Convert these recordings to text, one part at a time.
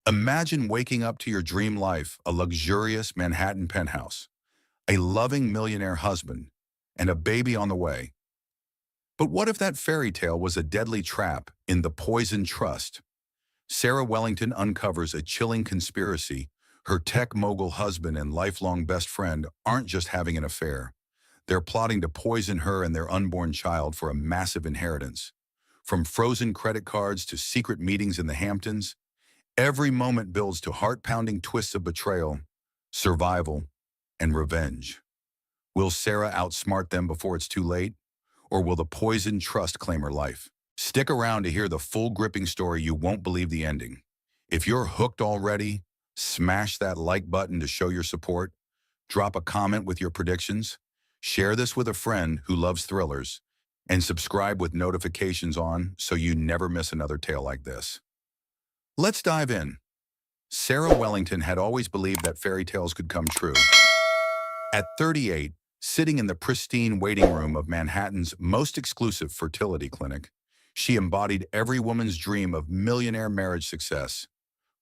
Imagine waking up to your dream life, a luxurious Manhattan penthouse, a loving millionaire husband, and a baby on the way. But what if that fairy tale was a deadly trap in the Poison Trust? Sarah Wellington uncovers a chilling conspiracy. Her tech mogul husband and lifelong best friend aren't just having an affair. They're plotting to poison her and their unborn child for a massive inheritance. From frozen credit cards to secret meetings in the Hamptons, every moment builds to heart-pounding twists of betrayal, survival, and revenge. Will Sarah outsmart them before it's too late? Or will the poisoned trust claim her life? Stick around to hear the full gripping story. You won't believe the ending. If you're hooked already, smash that like button to show your support, drop a comment with your predictions, share this with a friend who loves thrillers, and subscribe with notifications on so you never miss another tale like this. Let's dive in. Sarah Wellington had always believed that fairy tales could come true. At 38, sitting in the pristine waiting room of Manhattan's most exclusive fertility clinic, she embodied every woman's dream of millionaire marriage success.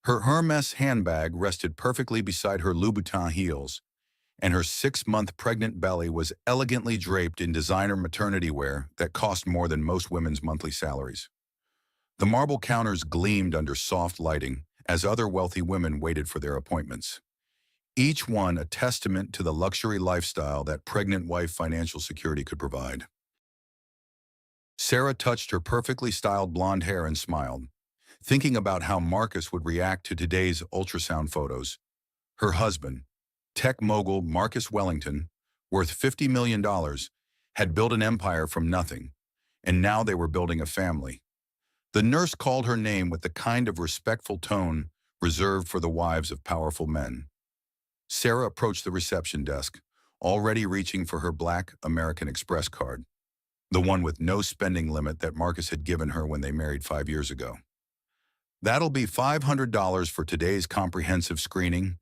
Her Hermes handbag rested perfectly beside her Louboutin heels, and her 6-month pregnant belly was elegantly draped in designer maternity wear that cost more than most women's monthly salaries. The marble counters gleamed under soft lighting as other wealthy women waited for their appointments, each one a testament to the luxury lifestyle that pregnant wife financial security could provide. Sarah touched her perfectly styled blonde hair and smiled, thinking about how Marcus would react to today's ultrasound photos. Her husband, tech mogul Marcus Wellington, worth $50 million, had built an empire from nothing, and now they were building a family. The nurse called her name with the kind of respectful tone reserved for the wives of powerful men. Sarah approached the reception desk, already reaching for her black American Express card, the one with no spending limit that Marcus had given her when they married 5 years ago. "That'll be $500 for today's comprehensive screening,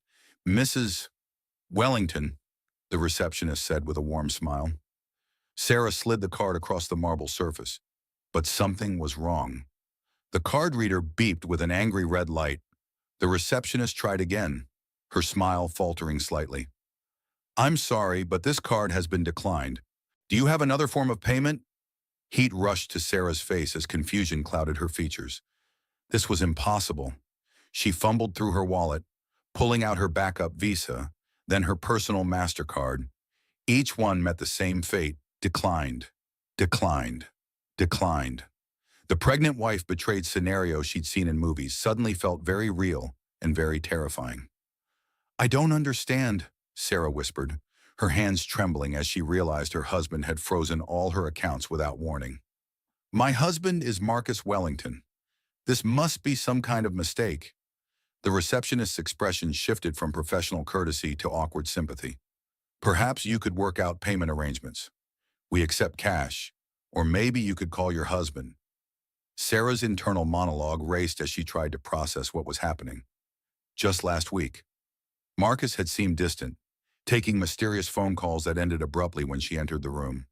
Mrs. Wellington," the receptionist said with a warm smile. Sarah slid the card across the marble surface, but something was wrong. The card reader beeped with an angry red light. The receptionist tried again, her smile faltering slightly. "I'm sorry, but this card has been declined. Do you have another form of payment?" Heat rushed to Sarah's face as confusion clouded her features. This was impossible. She fumbled through her wallet, pulling out her backup Visa, then her personal MasterCard. Each one met the same fate: declined, declined, declined. The pregnant wife betrayed scenario she'd seen in movies suddenly felt very real and very terrifying. "I don't understand," Sarah whispered, her hands trembling as she realized her husband had frozen all her accounts without warning. "My husband is Marcus Wellington. This must be some kind of mistake." The receptionist's expression shifted from professional courtesy to awkward sympathy. "Perhaps you could work out payment arrangements. We accept cash, or maybe you could call your husband." Sarah's internal monologue raced as she tried to process what was happening. Just last week, Marcus had seemed distant, taking mysterious phone calls that ended abruptly when she entered the room.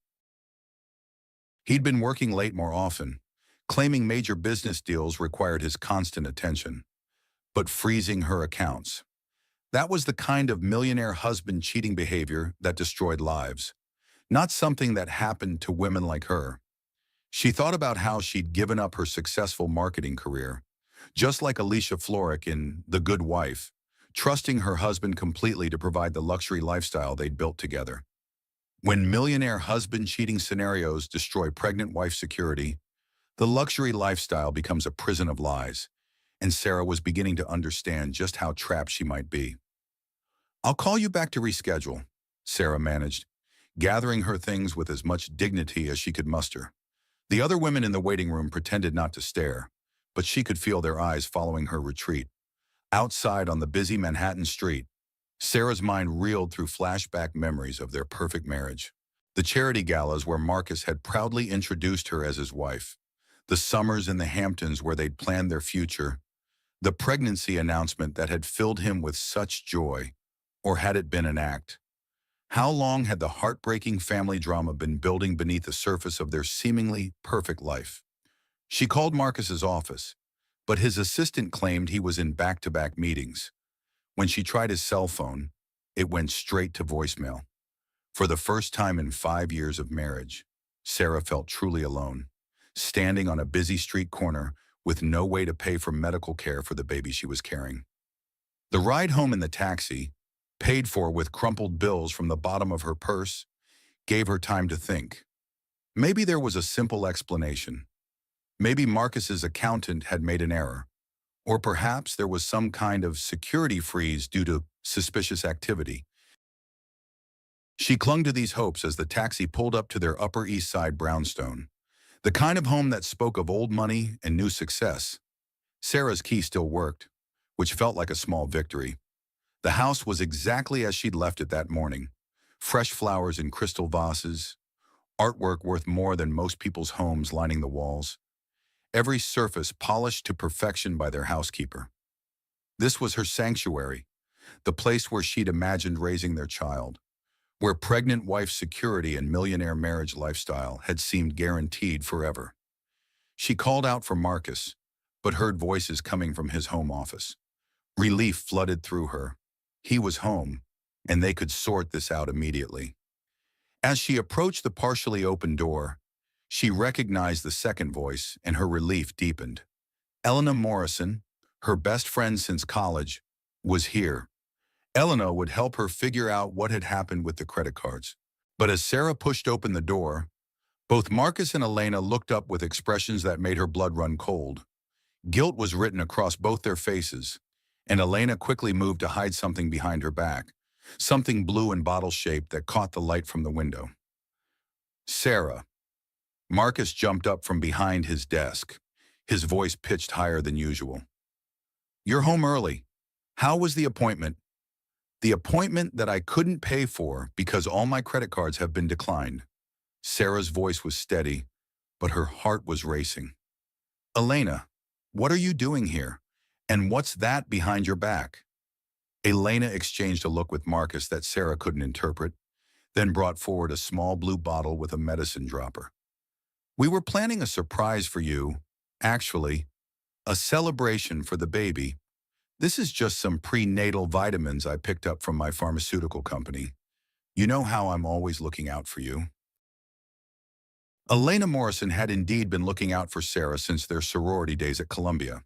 He'd been working late more often, claiming major business deals required his constant attention, but freezing her accounts. That was the kind of millionaire husband cheating behavior that destroyed lives, not something that happened to women like her. She thought about how she'd given up her successful marketing career, just like Alicia Florrick in The Good Wife, trusting her husband completely to provide the luxury lifestyle they'd built together. When millionaire husband cheating scenarios destroy pregnant wife security, the luxury lifestyle becomes a prison of lies, and Sarah was beginning to understand just how trapped she might be. "I'll call you back to reschedule," Sarah managed, gathering her things with as much dignity as she could muster. The other women in the waiting room pretended not to stare, but she could feel their eyes following her retreat. Outside on the busy Manhattan street, Sarah's mind reeled through flashback memories of their perfect marriage. The charity galas where Marcus had proudly introduced her as his wife, the summers in the Hamptons where they'd planned their future, the pregnancy announcement that had filled him with such joy. Or had it been an act? How long had the heartbreaking family drama been building beneath the surface of their seemingly perfect life? She called Marcus's office, but his assistant claimed he was in back-to-back meetings. When she tried his cell phone, it went straight to voicemail. For the first time in 5 years of marriage, Sarah felt truly alone, standing on a busy street corner with no way to pay for medical care for the baby she was carrying. The ride home in the taxi, paid for with crumpled bills from the bottom of her purse, gave her time to think. Maybe there was a simple explanation. Maybe Marcus's accountant had made an error. Or perhaps there was some kind of security freeze due to suspicious activity. She clung to these hopes as the taxi pulled up to their Upper East Side brownstone, the kind of home that spoke of old money and new success. Sarah's key still worked, which felt like a small victory. The house was exactly as she'd left it that morning. Fresh flowers in crystal vases, artwork worth more than most people's homes lining the walls, every surface polished to perfection by their housekeeper. This was her sanctuary, the place where she'd imagined raising their child, where pregnant wife security and millionaire marriage lifestyle had seemed guaranteed forever. She called out for Marcus, but heard voices coming from his home office. Relief flooded through her. He was home, and they could sort this out immediately. As she approached the partially open door, she recognized the second voice, and her relief deepened. Elena Morrison, her best friend since college, was here. Elena would help her figure out what had happened with the credit cards. But as Sarah pushed open the door, both Marcus and Elena looked up with expressions that made her blood run cold. Guilt was written across both their faces, and Elena quickly moved to hide something behind her back, something blue and bottle-shaped that caught the light from the window. Sarah. Marcus jumped up from behind his desk, his voice pitched higher than usual. You're home early. How was the appointment? The appointment that I couldn't pay for because all my credit cards have been declined. Sarah's voice was steady, but her heart was racing. Elena, what are you doing here? And what's that behind your back? Elena exchanged a look with Marcus that Sarah couldn't interpret, then brought forward a small blue bottle with a medicine dropper. We were planning a surprise for you, actually, a celebration for the baby. This is just some prenatal vitamins I picked up from my pharmaceutical company. You know how I'm always looking out for you. Elena Morrison had indeed been looking out for Sarah since their sorority days at Columbia.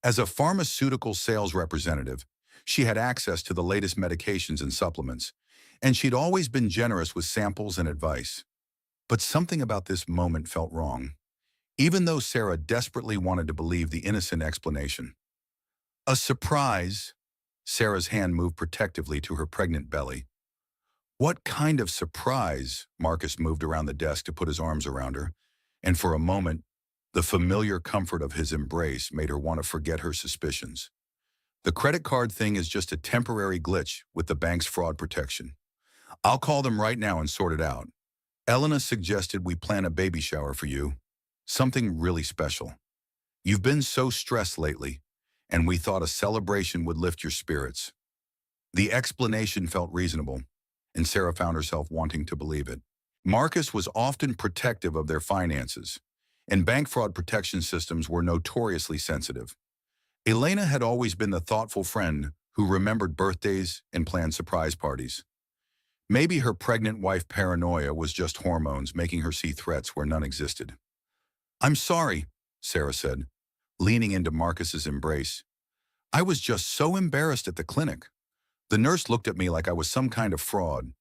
As a pharmaceutical sales representative, she had access to the latest medications and supplements, and she'd always been generous with samples and advice. But something about this moment felt wrong, even though Sarah desperately wanted to believe the innocent explanation. A surprise. Sarah's hand moved protectively to her pregnant belly. What kind of surprise? Marcus moved around the desk to put his arms around her, and for a moment, the familiar comfort of his embrace made her want to forget her suspicions. The credit card thing is just a temporary glitch with the bank's fraud protection. I'll call them right now and sort it out. Elena suggested we plan a baby shower for you, something really special. You've been so stressed lately, and we thought a celebration would lift your spirits. The explanation felt reasonable, and Sarah found herself wanting to believe it. Marcus was often protective of their finances, and bank fraud protection systems were notoriously sensitive. Elena had always been the thoughtful friend who remembered birthdays and planned surprise parties. Maybe her pregnant wife paranoia was just hormones making her see threats where none existed. I'm sorry, Sarah said, leaning into Marcus's embrace. I was just so embarrassed at the clinic. The nurse looked at me like I was some kind of fraud.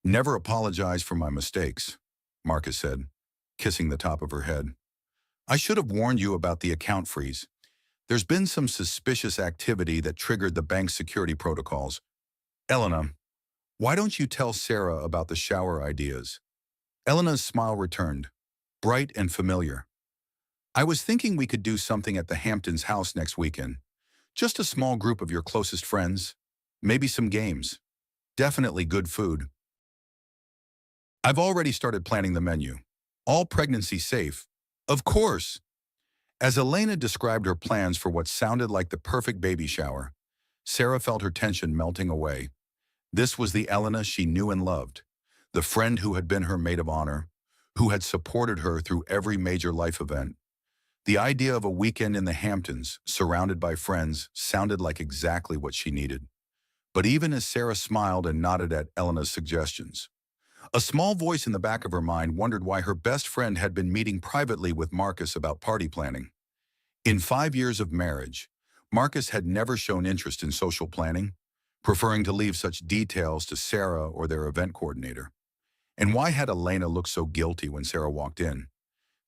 Never apologize for my mistakes, Marcus said, kissing the top of her head. I should have warned you about the account freeze. There's been some suspicious activity that triggered the bank's security protocols. Elena, why don't you tell Sarah about the shower ideas? Elena's smile returned, bright and familiar. I was thinking we could do something at the Hamptons' house next weekend. Just a small group of your closest friends. Maybe some games. Definitely good food. I've already started planning the menu. All pregnancy safe. Of course. As Elena described her plans for what sounded like the perfect baby shower, Sarah felt her tension melting away. This was the Elena she knew and loved, the friend who had been her maid of honor, who had supported her through every major life event. The idea of a weekend in the Hamptons, surrounded by friends, sounded like exactly what she needed. But even as Sarah smiled and nodded at Elena's suggestions, a small voice in the back of her mind wondered why her best friend had been meeting privately with Marcus about party planning. In 5 years of marriage, Marcus had never shown interest in social planning, preferring to leave such details to Sarah or their event coordinator. And why had Elena looked so guilty when Sarah walked in?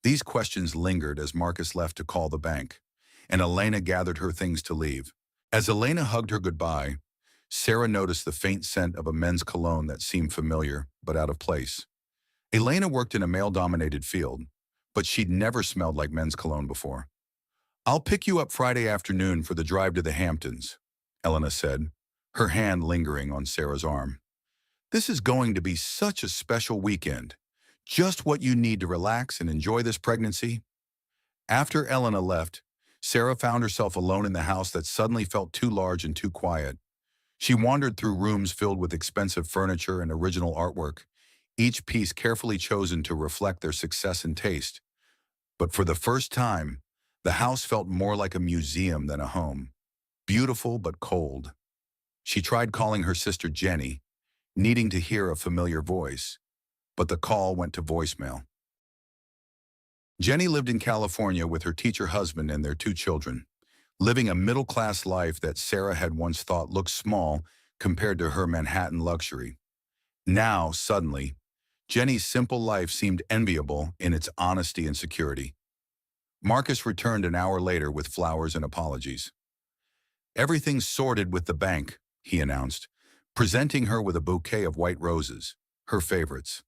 These questions lingered as Marcus left to call the bank, and Elena gathered her things to leave. As Elena hugged her goodbye, Sarah noticed the faint scent of a men's cologne that seemed familiar but out of place. Elena worked in a male-dominated field, but she'd never smelled like men's cologne before. "I'll pick you up Friday afternoon for the drive to the Hamptons," Elena said, her hand lingering on Sarah's arm. "This is going to be such a special weekend. Just what you need to relax and enjoy this pregnancy." After Elena left, Sarah found herself alone in the house that suddenly felt too large and too quiet. She wandered through rooms filled with expensive furniture and original artwork, each piece carefully chosen to reflect their success and taste. But for the first time, the house felt more like a museum than a home, beautiful but cold. She tried calling her sister Jenny, needing to hear a familiar voice, but the call went to voicemail. Jenny lived in California with her teacher husband and their 2 children, living a middle-class life that Sarah had once thought looked small compared to her Manhattan luxury. Now, suddenly, Jenny's simple life seemed enviable in its honesty and security. Marcus returned an hour later with flowers and apologies. "Everything's sorted with the bank," he announced, presenting her with a bouquet of white roses, her favorites.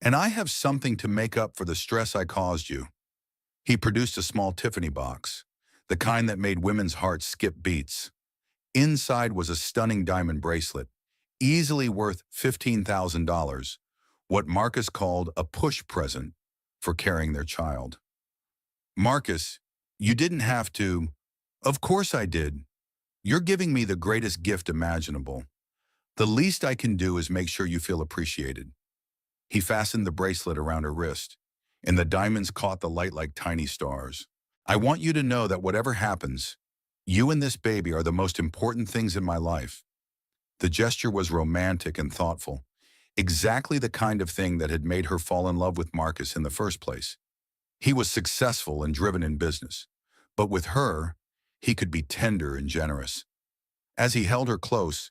"And I have something to make up for the stress I caused you." He produced a small Tiffany box, the kind that made women's hearts skip beats. Inside was a stunning diamond bracelet, easily worth $15,000, what Marcus called a push present for carrying their child. "Marcus, you didn't have to." "Of course I did. You're giving me the greatest gift imaginable. The least I can do is make sure you feel appreciated." He fastened the bracelet around her wrist, and the diamonds caught the light like tiny stars. "I want you to know that whatever happens, you and this baby are the most important things in my life." The gesture was romantic and thoughtful, exactly the kind of thing that had made her fall in love with Marcus in the first place. He was successful and driven in business, but with her, he could be tender and generous. As he held her close,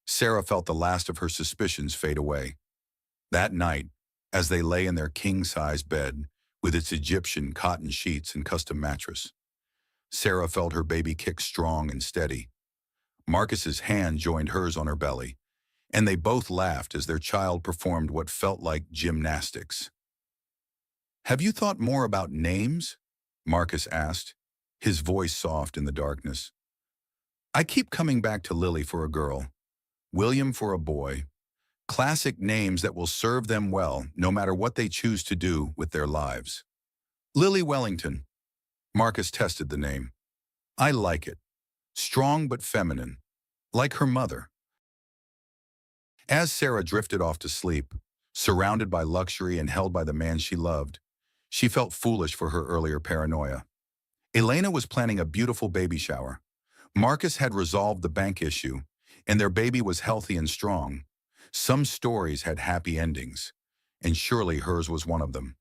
Sarah felt the last of her suspicions fade away. That night, as they lay in their king-size bed, with its Egyptian cotton sheets and custom mattress, Sarah felt her baby kick strong and steady. Marcus's hand joined hers on her belly, and they both laughed as their child performed what felt like gymnastics. "Have you thought more about names?" Marcus asked, his voice soft in the darkness. "I keep coming back to Lily for a girl, William for a boy, classic names that will serve them well no matter what they choose to do with their lives." "Lily Wellington." Marcus tested the name. "I like it. Strong but feminine, like her mother." As Sarah drifted off to sleep, surrounded by luxury and held by the man she loved, she felt foolish for her earlier paranoia. Elena was planning a beautiful baby shower. Marcus had resolved the bank issue, and their baby was healthy and strong. Some stories had happy endings, and surely hers was one of them.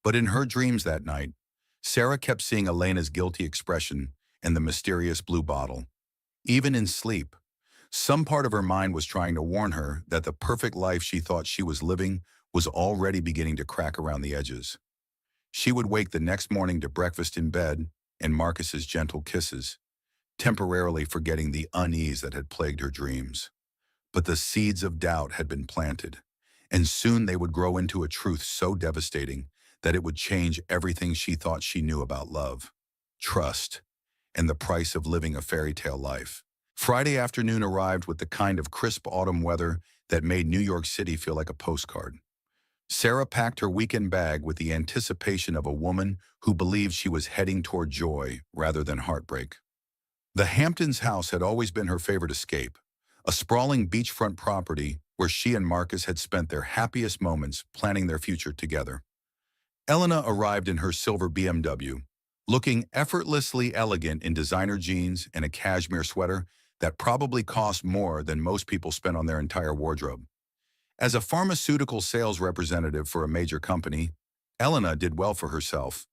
But in her dreams that night, Sarah kept seeing Elena's guilty expression and the mysterious blue bottle. Even in sleep, some part of her mind was trying to warn her that the perfect life she thought she was living was already beginning to crack around the edges. She would wake the next morning to breakfast in bed and Marcus's gentle kisses, temporarily forgetting the unease that had plagued her dreams. But the seeds of doubt had been planted, and soon they would grow into a truth so devastating that it would change everything she thought she knew about love, trust, and the price of living a fairy tale life. Friday afternoon arrived with the kind of crisp autumn weather that made New York City feel like a postcard. Sarah packed her weekend bag with the anticipation of a woman who believed she was heading toward joy rather than heartbreak. The Hamptons house had always been her favorite escape, a sprawling beachfront property where she and Marcus had spent their happiest moments planning their future together. Elena arrived in her silver BMW, looking effortlessly elegant in designer jeans and a cashmere sweater that probably cost more than most people spend on their entire wardrobe. As a pharmaceutical sales representative for a major company, Elena did well for herself,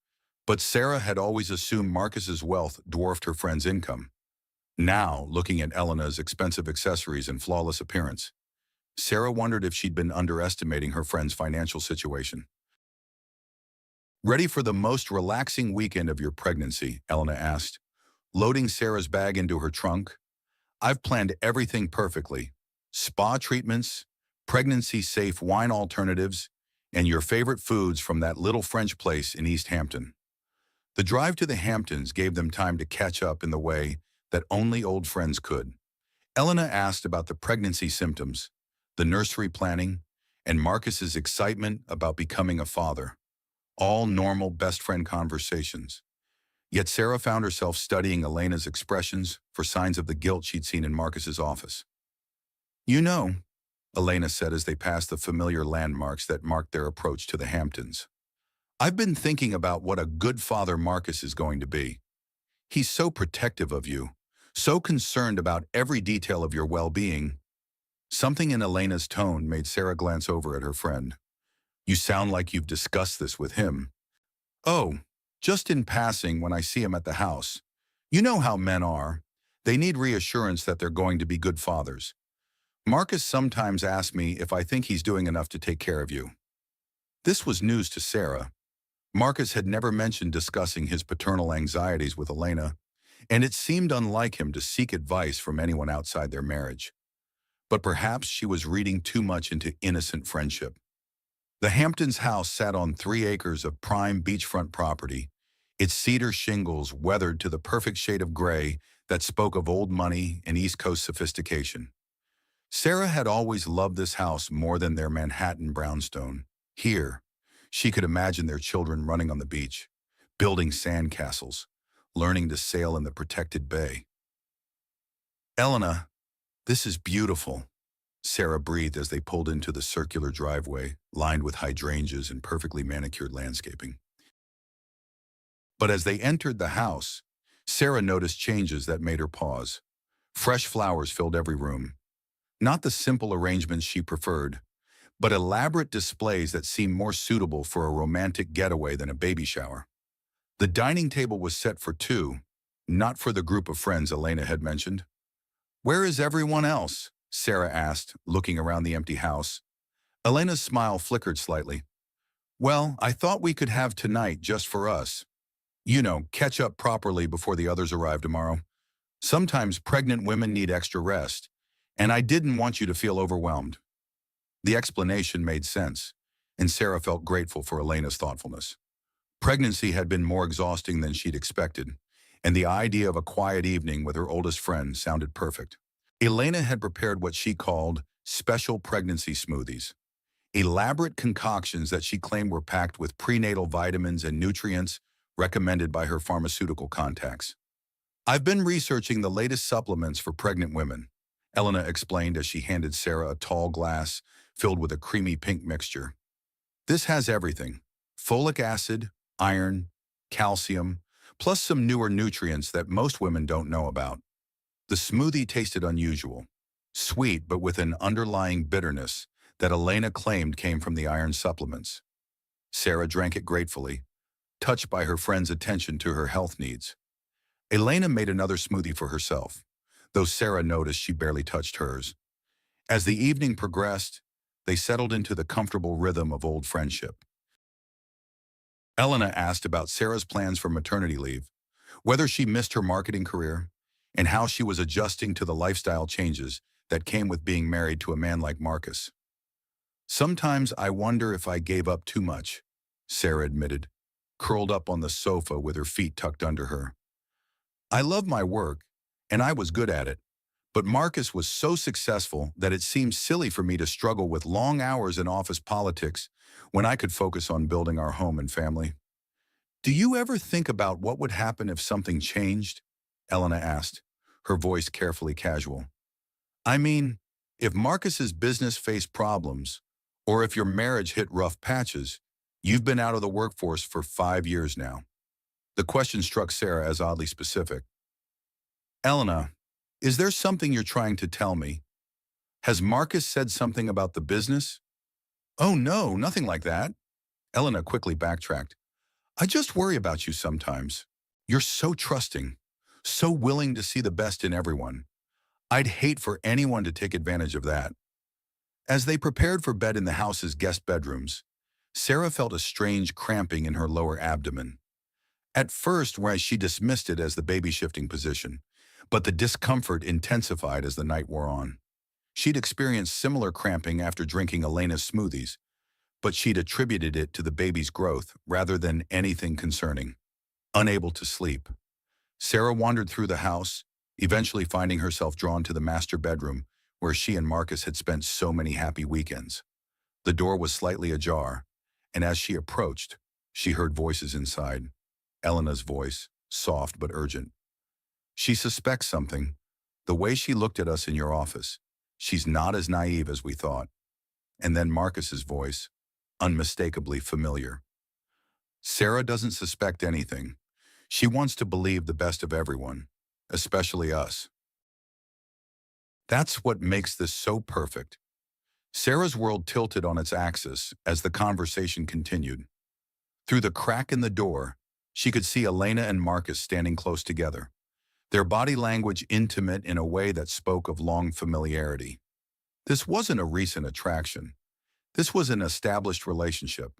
but Sarah had always assumed Marcus's wealth dwarfed her friend's income. Now, looking at Elena's expensive accessories and flawless appearance, Sarah wondered if she'd been underestimating her friend's financial situation. "Ready for the most relaxing weekend of your pregnancy?" Elena asked, loading Sarah's bag into her trunk. "I've planned everything perfectly. Spa treatments, pregnancy-safe wine alternatives, and your favorite foods from that little French place in East Hampton." The drive to the Hamptons gave them time to catch up in the way that only old friends could. Elena asked about the pregnancy symptoms, the nursery planning, and Marcus's excitement about becoming a father. All normal best friend conversations. Yet Sarah found herself studying Elena's expressions for signs of the guilt she'd seen in Marcus's office. "You know," Elena said as they passed the familiar landmarks that marked their approach to the Hamptons, "I've been thinking about what a good father Marcus is going to be. He's so protective of you, so concerned about every detail of your well-being." Something in Elena's tone made Sarah glance over at her friend. "You sound like you've discussed this with him." "Oh, just in passing when I see him at the house. You know how men are. They need reassurance that they're going to be good fathers. Marcus sometimes asks me if I think he's doing enough to take care of you." This was news to Sarah. Marcus had never mentioned discussing his paternal anxieties with Elena, and it seemed unlike him to seek advice from anyone outside their marriage. But perhaps she was reading too much into innocent friendship. The Hamptons' house sat on 3 acres of prime beachfront property, its cedar shingles weathered to the perfect shade of gray that spoke of old money and East Coast sophistication. Sarah had always loved this house more than their Manhattan brownstone. Here, she could imagine their children running on the beach, building sandcastles, learning to sail in the protected bay. "Elena, this is beautiful," Sarah breathed as they pulled into the circular driveway, lined with hydrangeas and perfectly manicured landscaping. But as they entered the house, Sarah noticed changes that made her pause. Fresh flowers filled every room. Not the simple arrangements she preferred, but elaborate displays that seemed more suitable for a romantic getaway than a baby shower. The dining table was set for two, not for the group of friends Elena had mentioned. "Where is everyone else?" Sarah asked, looking around the empty house. Elena's smile flickered slightly. "Well, I thought we could have tonight just for us. You know, catch up properly before the others arrive tomorrow. Sometimes pregnant women need extra rest, and I didn't want you to feel overwhelmed." The explanation made sense, and Sarah felt grateful for Elena's thoughtfulness. Pregnancy had been more exhausting than she'd expected, and the idea of a quiet evening with her oldest friend sounded perfect. Elena had prepared what she called special pregnancy smoothies, elaborate concoctions that she claimed were packed with prenatal vitamins and nutrients recommended by her pharmaceutical contacts. "I've been researching the latest supplements for pregnant women," Elena explained as she handed Sarah a tall glass filled with a creamy pink mixture. "This has everything: folic acid, iron, calcium, plus some newer nutrients that most women don't know about." The smoothie tasted unusual, sweet but with an underlying bitterness that Elena claimed came from the iron supplements. Sarah drank it gratefully, touched by her friend's attention to her health needs. Elena made another smoothie for herself, though Sarah noticed she barely touched hers. As the evening progressed, they settled into the comfortable rhythm of old friendship. Elena asked about Sarah's plans for maternity leave, whether she missed her marketing career, and how she was adjusting to the lifestyle changes that came with being married to a man like Marcus. "Sometimes I wonder if I gave up too much," Sarah admitted, curled up on the sofa with her feet tucked under her. "I love my work, and I was good at it, but Marcus was so successful that it seemed silly for me to struggle with long hours in office politics when I could focus on building our home and family." "Do you ever think about what would happen if something changed?" Elena asked, her voice carefully casual. "I mean, if Marcus's business faced problems, or if your marriage hit rough patches. You've been out of the workforce for 5 years now." The question struck Sarah as oddly specific. Elena, is there something you're trying to tell me? Has Marcus said something about the business? Oh no, nothing like that. Elena quickly backtracked. I just worry about you sometimes. You're so trusting, so willing to see the best in everyone. I'd hate for anyone to take advantage of that. As they prepared for bed in the house's guest bedrooms, Sarah felt a strange cramping in her lower abdomen. At first, where she dismissed it as the baby shifting position, but the discomfort intensified as the night wore on. She'd experienced similar cramping after drinking Elena's smoothies, but she'd attributed it to the baby's growth rather than anything concerning. Unable to sleep, Sarah wandered through the house, eventually finding herself drawn to the master bedroom where she and Marcus had spent so many happy weekends. The door was slightly ajar, and as she approached, she heard voices inside. Elena's voice, soft but urgent. She suspects something. The way she looked at us in your office. She's not as naive as we thought. And then Marcus's voice, unmistakably familiar. Sarah doesn't suspect anything. She wants to believe the best of everyone, especially us. That's what makes this so perfect. Sarah's world tilted on its axis as the conversation continued. Through the crack in the door, she could see Elena and Marcus standing close together, their body language intimate in a way that spoke of long familiarity. This wasn't a recent attraction. This was an established relationship.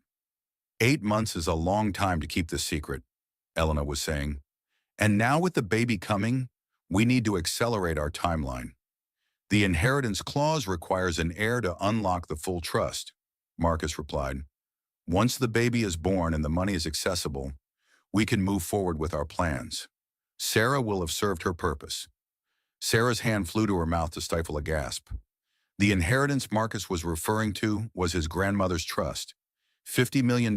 8 months is a long time to keep this secret, Elena was saying. And now with the baby coming, we need to accelerate our timeline. The inheritance clause requires an heir to unlock the full trust, Marcus replied. Once the baby is born and the money is accessible, we can move forward with our plans. Sarah will have served her purpose. Sarah's hand flew to her mouth to stifle a gasp. The inheritance Marcus was referring to was his grandmother's trust, $50 million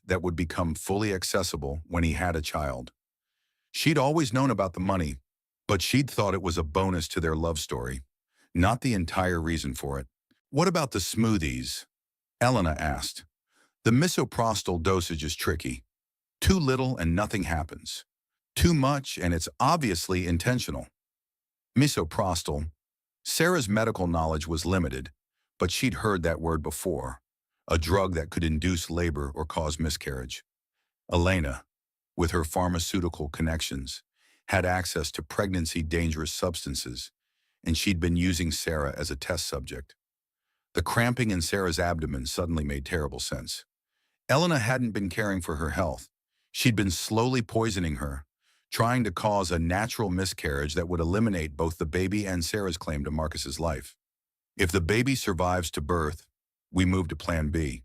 that would become fully accessible when he had a child. She'd always known about the money, but she'd thought it was a bonus to their love story, not the entire reason for it. What about the smoothies? Elena asked. The misoprostol dosage is tricky. Too little and nothing happens. Too much and it's obviously intentional. Misoprostol. Sarah's medical knowledge was limited, but she'd heard that word before, a drug that could induce labor or cause miscarriage. Elena, with her pharmaceutical connections, had access to pregnancy-dangerous substances, and she'd been using Sarah as a test subject. The cramping in Sarah's abdomen suddenly made terrible sense. Elena hadn't been caring for her health. She'd been slowly poisoning her, trying to cause a natural miscarriage that would eliminate both the baby and Sarah's claim to Marcus's life. If the baby survives to birth, we move to Plan B,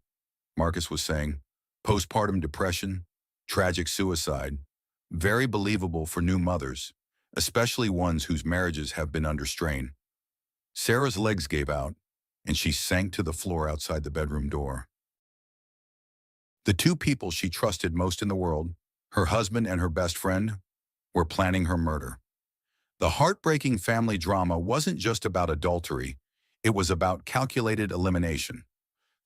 Marcus was saying. Postpartum depression, tragic suicide, very believable for new mothers, especially ones whose marriages have been under strain. Sarah's legs gave out, and she sank to the floor outside the bedroom door. The two people she trusted most in the world, her husband and her best friend, were planning her murder. The heartbreaking family drama wasn't just about adultery, it was about calculated elimination.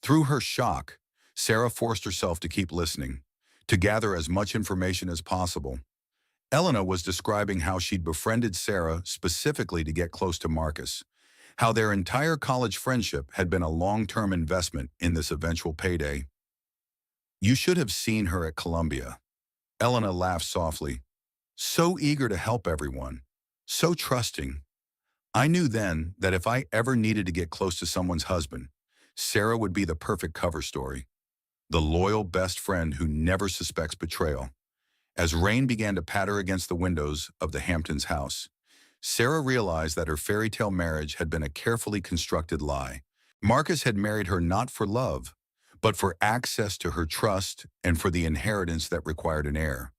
Through her shock, Sarah forced herself to keep listening, to gather as much information as possible. Elena was describing how she'd befriended Sarah specifically to get close to Marcus, how their entire college friendship had been a long-term investment in this eventual payday. You should have seen her at Columbia. Elena laughed softly. So eager to help everyone. So trusting. I knew then that if I ever needed to get close to someone's husband, Sarah would be the perfect cover story. The loyal best friend who never suspects betrayal. As rain began to patter against the windows of the Hamptons' house, Sarah realized that her fairy tale marriage had been a carefully constructed lie. Marcus had married her not for love, but for access to her trust and for the inheritance that required an heir.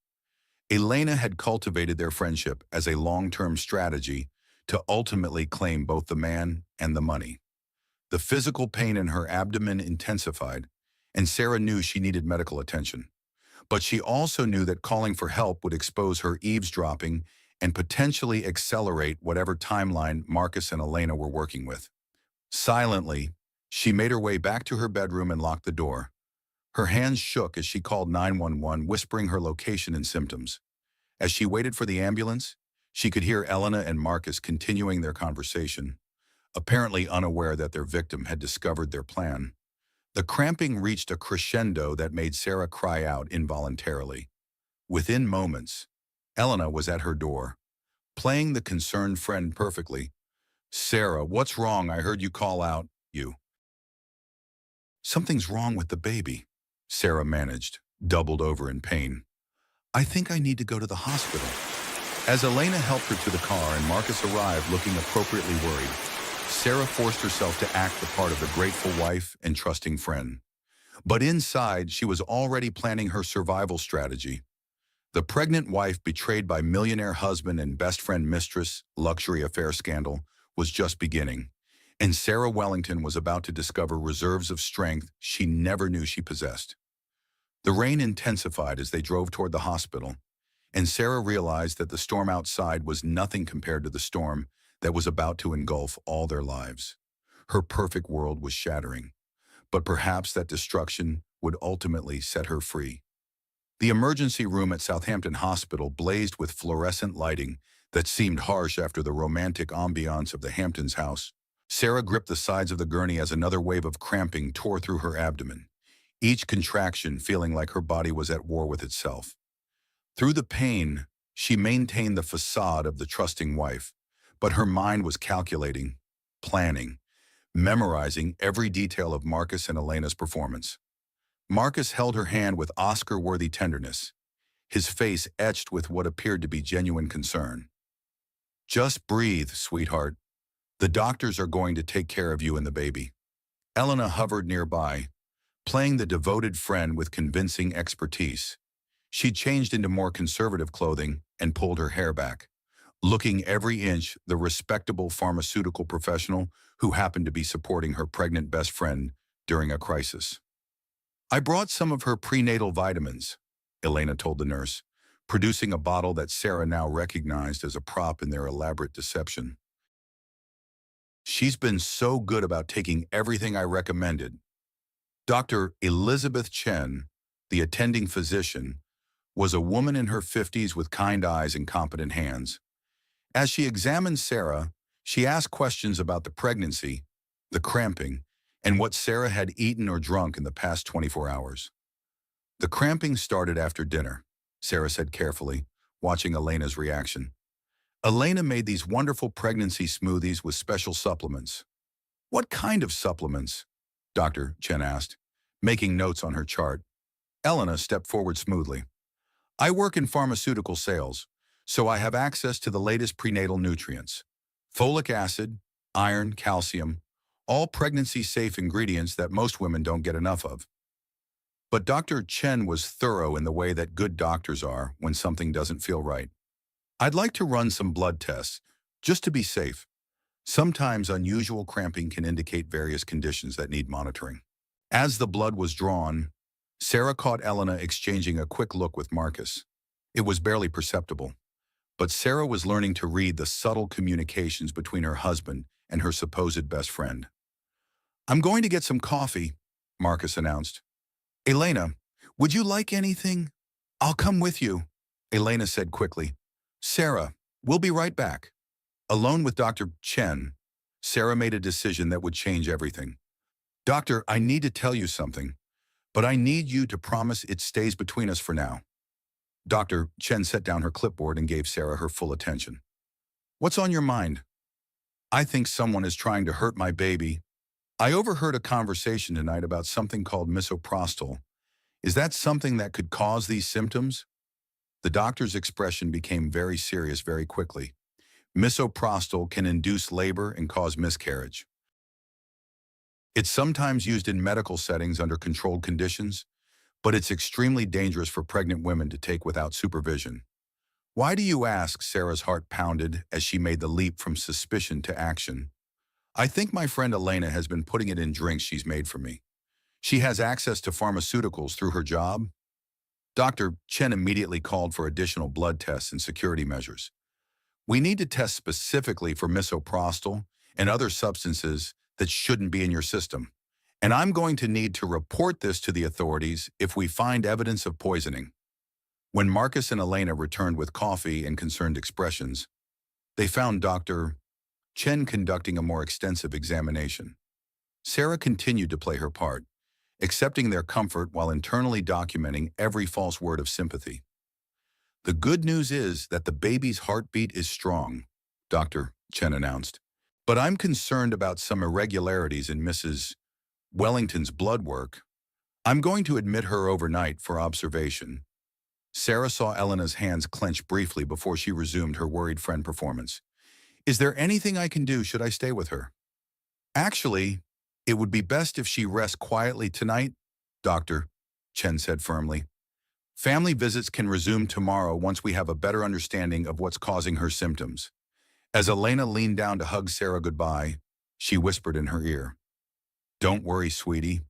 Elena had cultivated their friendship as a long-term strategy to ultimately claim both the man and the money. The physical pain in her abdomen intensified, and Sarah knew she needed medical attention. But she also knew that calling for help would expose her eavesdropping and potentially accelerate whatever timeline Marcus and Elena were working with. Silently, she made her way back to her bedroom and locked the door. Her hands shook as she called 911, whispering her location and symptoms. As she waited for the ambulance, she could hear Elena and Marcus continuing their conversation, apparently unaware that their victim had discovered their plan. The cramping reached a crescendo that made Sarah cry out involuntarily. Within moments, Elena was at her door, playing the concerned friend perfectly. "Sarah, what's wrong? I heard you call out, you." "Something's wrong with the baby," Sarah managed, doubled over in pain. "I think I need to go to the hospital." As Elena helped her to the car and Marcus arrived looking appropriately worried, Sarah forced herself to act the part of the grateful wife and trusting friend. But inside, she was already planning her survival strategy. The pregnant wife betrayed by millionaire husband and best friend mistress, luxury affair scandal, was just beginning, and Sarah Wellington was about to discover reserves of strength she never knew she possessed. The rain intensified as they drove toward the hospital, and Sarah realized that the storm outside was nothing compared to the storm that was about to engulf all their lives. Her perfect world was shattering, but perhaps that destruction would ultimately set her free. The emergency room at Southampton Hospital blazed with fluorescent lighting that seemed harsh after the romantic ambiance of the Hamptons house. Sarah gripped the sides of the gurney as another wave of cramping tore through her abdomen, each contraction feeling like her body was at war with itself. Through the pain, she maintained the facade of the trusting wife, but her mind was calculating, planning, memorizing every detail of Marcus and Elena's performance. Marcus held her hand with Oscar-worthy tenderness, his face etched with what appeared to be genuine concern. "Just breathe, sweetheart. The doctors are going to take care of you and the baby." Elena hovered nearby, playing the devoted friend with convincing expertise. She changed into more conservative clothing and pulled her hair back, looking every inch the respectable pharmaceutical professional who happened to be supporting her pregnant best friend during a crisis. "I brought some of her prenatal vitamins," Elena told the nurse, producing a bottle that Sarah now recognized as a prop in their elaborate deception. "She's been so good about taking everything I recommended." Dr. Elizabeth Chen, the attending physician, was a woman in her 50s with kind eyes and competent hands. As she examined Sarah, she asked questions about the pregnancy, the cramping, and what Sarah had eaten or drunk in the past 24 hours. "The cramping started after dinner," Sarah said carefully, watching Elena's reaction. "Elena made these wonderful pregnancy smoothies with special supplements." "What kind of supplements?" Dr. Chen asked, making notes on her chart. Elena stepped forward smoothly. "I work in pharmaceutical sales, so I have access to the latest prenatal nutrients. Folic acid, iron, calcium, all pregnancy-safe ingredients that most women don't get enough of." But Dr. Chen was thorough in the way that good doctors are when something doesn't feel right. "I'd like to run some blood tests, just to be safe. Sometimes unusual cramping can indicate various conditions that need monitoring." As the blood was drawn, Sarah caught Elena exchanging a quick look with Marcus. It was barely perceptible, but Sarah was learning to read the subtle communications between her husband and her supposed best friend. "I'm going to get some coffee," Marcus announced. "Elena, would you like anything?" "I'll come with you," Elena said quickly. "Sarah, we'll be right back." Alone with Dr. Chen, Sarah made a decision that would change everything. "Doctor, I need to tell you something, but I need you to promise it stays between us for now." Dr. Chen set down her clipboard and gave Sarah her full attention. "What's on your mind?" "I think someone is trying to hurt my baby. I overheard a conversation tonight about something called misoprostol. Is that something that could cause these symptoms?" The doctor's expression became very serious very quickly. "Misoprostol can induce labor and cause miscarriage. It's sometimes used in medical settings under controlled conditions, but it's extremely dangerous for pregnant women to take without supervision." "Why do you ask?" Sarah's heart pounded as she made the leap from suspicion to action. "I think my friend Elena has been putting it in drinks she's made for me. She has access to pharmaceuticals through her job." Dr. Chen immediately called for additional blood tests and security measures. "We need to test specifically for misoprostol and other substances that shouldn't be in your system. And I'm going to need to report this to the authorities if we find evidence of poisoning. When Marcus and Elena returned with coffee and concerned expressions, they found Dr. Chen conducting a more extensive examination. Sarah continued to play her part, accepting their comfort while internally documenting every false word of sympathy. The good news is that the baby's heartbeat is strong, Dr. Chen announced. But I'm concerned about some irregularities in Mrs. Wellington's blood work. I'm going to admit her overnight for observation. Sarah saw Elena's hands clench briefly before she resumed her worried friend performance. Is there anything I can do should I stay with her? Actually, it would be best if she rests quietly tonight, Dr. Chen said firmly. Family visits can resume tomorrow once we have a better understanding of what's causing her symptoms. As Elena leaned down to hug Sarah goodbye, she whispered in her ear, "Don't worry, sweetie.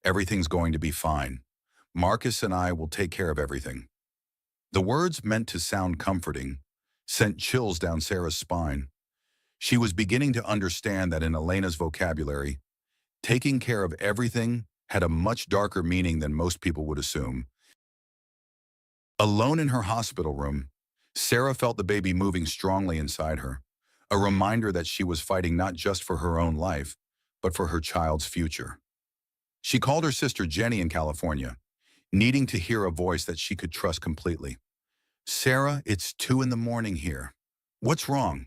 Everything's going to be fine. Marcus and I will take care of everything." The words, meant to sound comforting, sent chills down Sarah's spine. She was beginning to understand that in Elena's vocabulary, taking care of everything had a much darker meaning than most people would assume. Alone in her hospital room, Sarah felt the baby moving strongly inside her, a reminder that she was fighting not just for her own life, but for her child's future. She called her sister Jenny in California, needing to hear a voice that she could trust completely. "Sarah, it's 2 in the morning here. What's wrong?"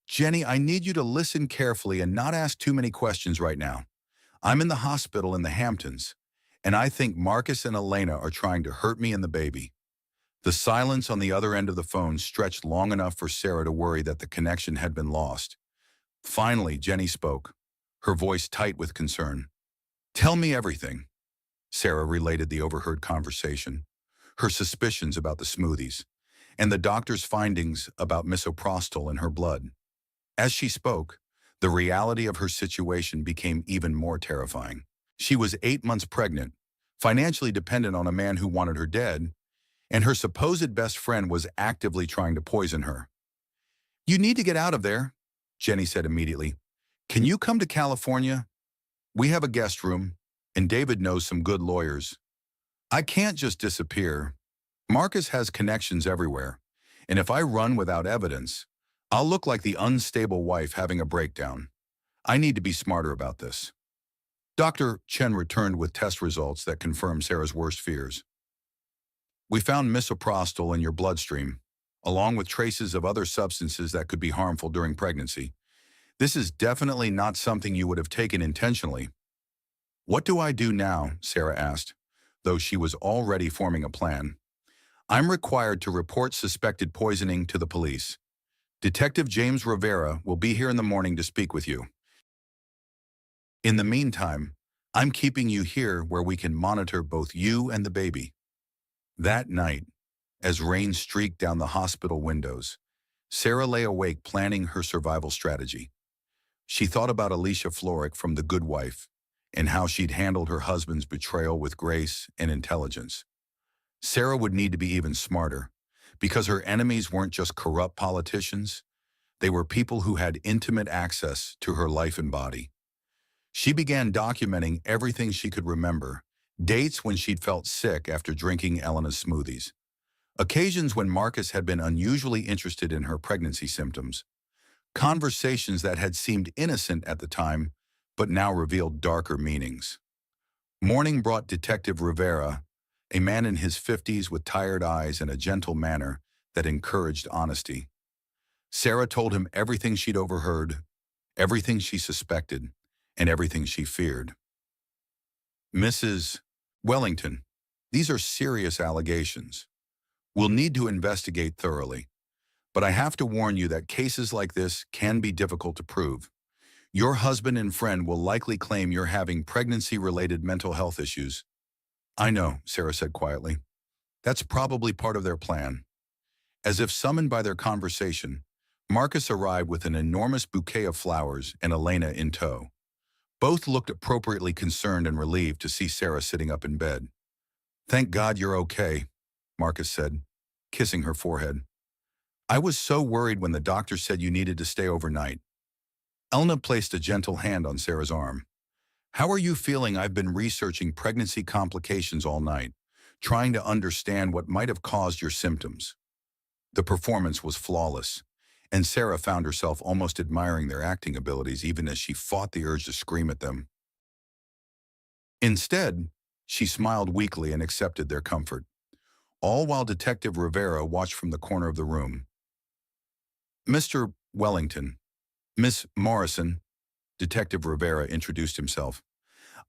"Jenny, I need you to listen carefully and not ask too many questions right now. I'm in the hospital in the Hamptons, and I think Marcus and Elena are trying to hurt me and the baby." The silence on the other end of the phone stretched long enough for Sarah to worry that the connection had been lost. Finally, Jenny spoke, her voice tight with concern. "Tell me everything." Sarah related the overheard conversation, her suspicions about the smoothies, and the doctor's findings about misoprostol in her blood. As she spoke, the reality of her situation became even more terrifying. She was 8 months pregnant, financially dependent on a man who wanted her dead, and her supposed best friend was actively trying to poison her. "You need to get out of there," Jenny said immediately. "Can you come to California? We have a guest room, and David knows some good lawyers. I can't just disappear. Marcus has connections everywhere, and if I run without evidence, I'll look like the unstable wife having a breakdown. I need to be smarter about this." Dr. Chen returned with test results that confirmed Sarah's worst fears. "We found misoprostol in your bloodstream, along with traces of other substances that could be harmful during pregnancy. This is definitely not something you would have taken intentionally." "What do I do now?" Sarah asked, though she was already forming a plan. "I'm required to report suspected poisoning to the police. Detective James Rivera will be here in the morning to speak with you. In the meantime, I'm keeping you here where we can monitor both you and the baby." That night, as rain streaked down the hospital windows, Sarah lay awake planning her survival strategy. She thought about Alicia Florrick from The Good Wife and how she'd handled her husband's betrayal with grace and intelligence. Sarah would need to be even smarter, because her enemies weren't just corrupt politicians, they were people who had intimate access to her life and body. She began documenting everything she could remember, dates when she'd felt sick after drinking Elena's smoothies, occasions when Marcus had been unusually interested in her pregnancy symptoms, conversations that had seemed innocent at the time but now revealed darker meanings. Morning brought Detective Rivera, a man in his 50s with tired eyes and a gentle manner that encouraged honesty. Sarah told him everything she'd overheard, everything she suspected, and everything she feared. "Mrs. Wellington, these are serious allegations. We'll need to investigate thoroughly, but I have to warn you that cases like this can be difficult to prove. Your husband and friend will likely claim you're having pregnancy-related mental health issues." "I know," Sarah said quietly. "That's probably part of their plan." As if summoned by their conversation, Marcus arrived with an enormous bouquet of flowers and Elena in tow. Both looked appropriately concerned and relieved to see Sarah sitting up in bed. "Thank God you're okay," Marcus said, kissing her forehead. "I was so worried when the doctor said you needed to stay overnight." Elena placed a gentle hand on Sarah's arm. How are you feeling? I've been researching pregnancy complications all night, trying to understand what might have caused your symptoms. The performance was flawless, and Sarah found herself almost admiring their acting abilities even as she fought the urge to scream at them. Instead, she smiled weakly and accepted their comfort, all while Detective Rivera watched from the corner of the room. Mr. Wellington, Miss Morrison, Detective Rivera introduced himself.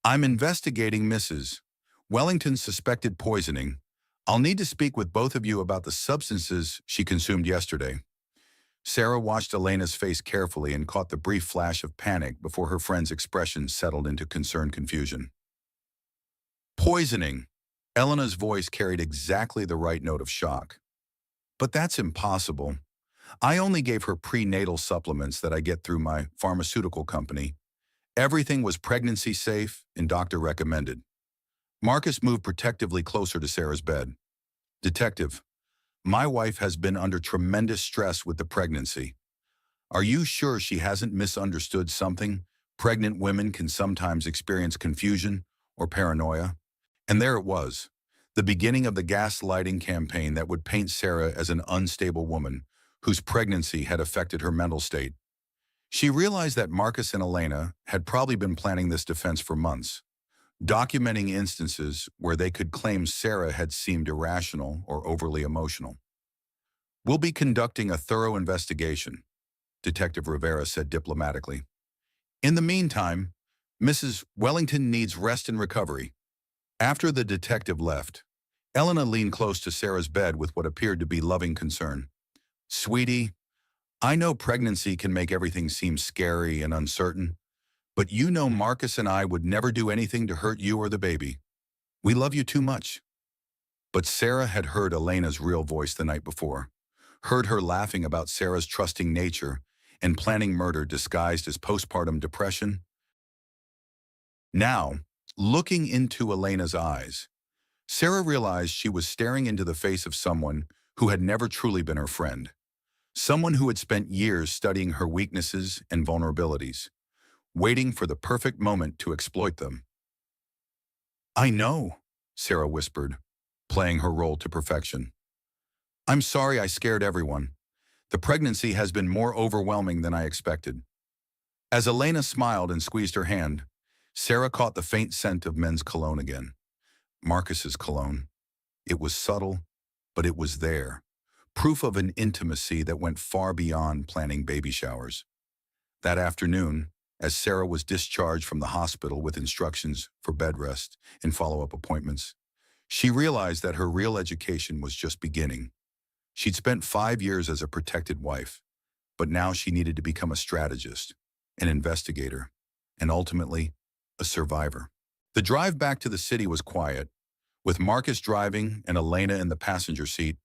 I'm investigating Mrs. Wellington's suspected poisoning. I'll need to speak with both of you about the substances she consumed yesterday. Sarah watched Elena's face carefully and caught the brief flash of panic before her friend's expression settled into concerned confusion. Poisoning. Elena's voice carried exactly the right note of shock. But that's impossible. I only gave her prenatal supplements that I get through my pharmaceutical company. Everything was pregnancy safe and doctor recommended. Marcus moved protectively closer to Sarah's bed. Detective, my wife has been under tremendous stress with the pregnancy. Are you sure she hasn't misunderstood something? Pregnant women can sometimes experience confusion or paranoia. And there it was, the beginning of the gaslighting campaign that would paint Sarah as an unstable woman whose pregnancy had affected her mental state. She realized that Marcus and Elena had probably been planning this defense for months, documenting instances where they could claim Sarah had seemed irrational or overly emotional. We'll be conducting a thorough investigation, Detective Rivera said diplomatically. In the meantime, Mrs. Wellington needs rest and recovery. After the detective left, Elena leaned close to Sarah's bed with what appeared to be loving concern. Sweetie, I know pregnancy can make everything seem scary and uncertain, but you know Marcus and I would never do anything to hurt you or the baby. We love you too much. But Sarah had heard Elena's real voice the night before, heard her laughing about Sarah's trusting nature and planning murder disguised as postpartum depression. Now, looking into Elena's eyes, Sarah realized she was staring into the face of someone who had never truly been her friend, someone who had spent years studying her weaknesses and vulnerabilities, waiting for the perfect moment to exploit them. I know, Sarah whispered, playing her role to perfection. I'm sorry I scared everyone. The pregnancy has been more overwhelming than I expected. As Elena smiled and squeezed her hand, Sarah caught the faint scent of men's cologne again. Marcus's cologne. It was subtle, but it was there. Proof of an intimacy that went far beyond planning baby showers. That afternoon, as Sarah was discharged from the hospital with instructions for bed rest and follow-up appointments, she realized that her real education was just beginning. She'd spent 5 years as a protected wife, but now she needed to become a strategist, an investigator, and ultimately, a survivor. The drive back to the city was quiet, with Marcus driving and Elena in the passenger seat,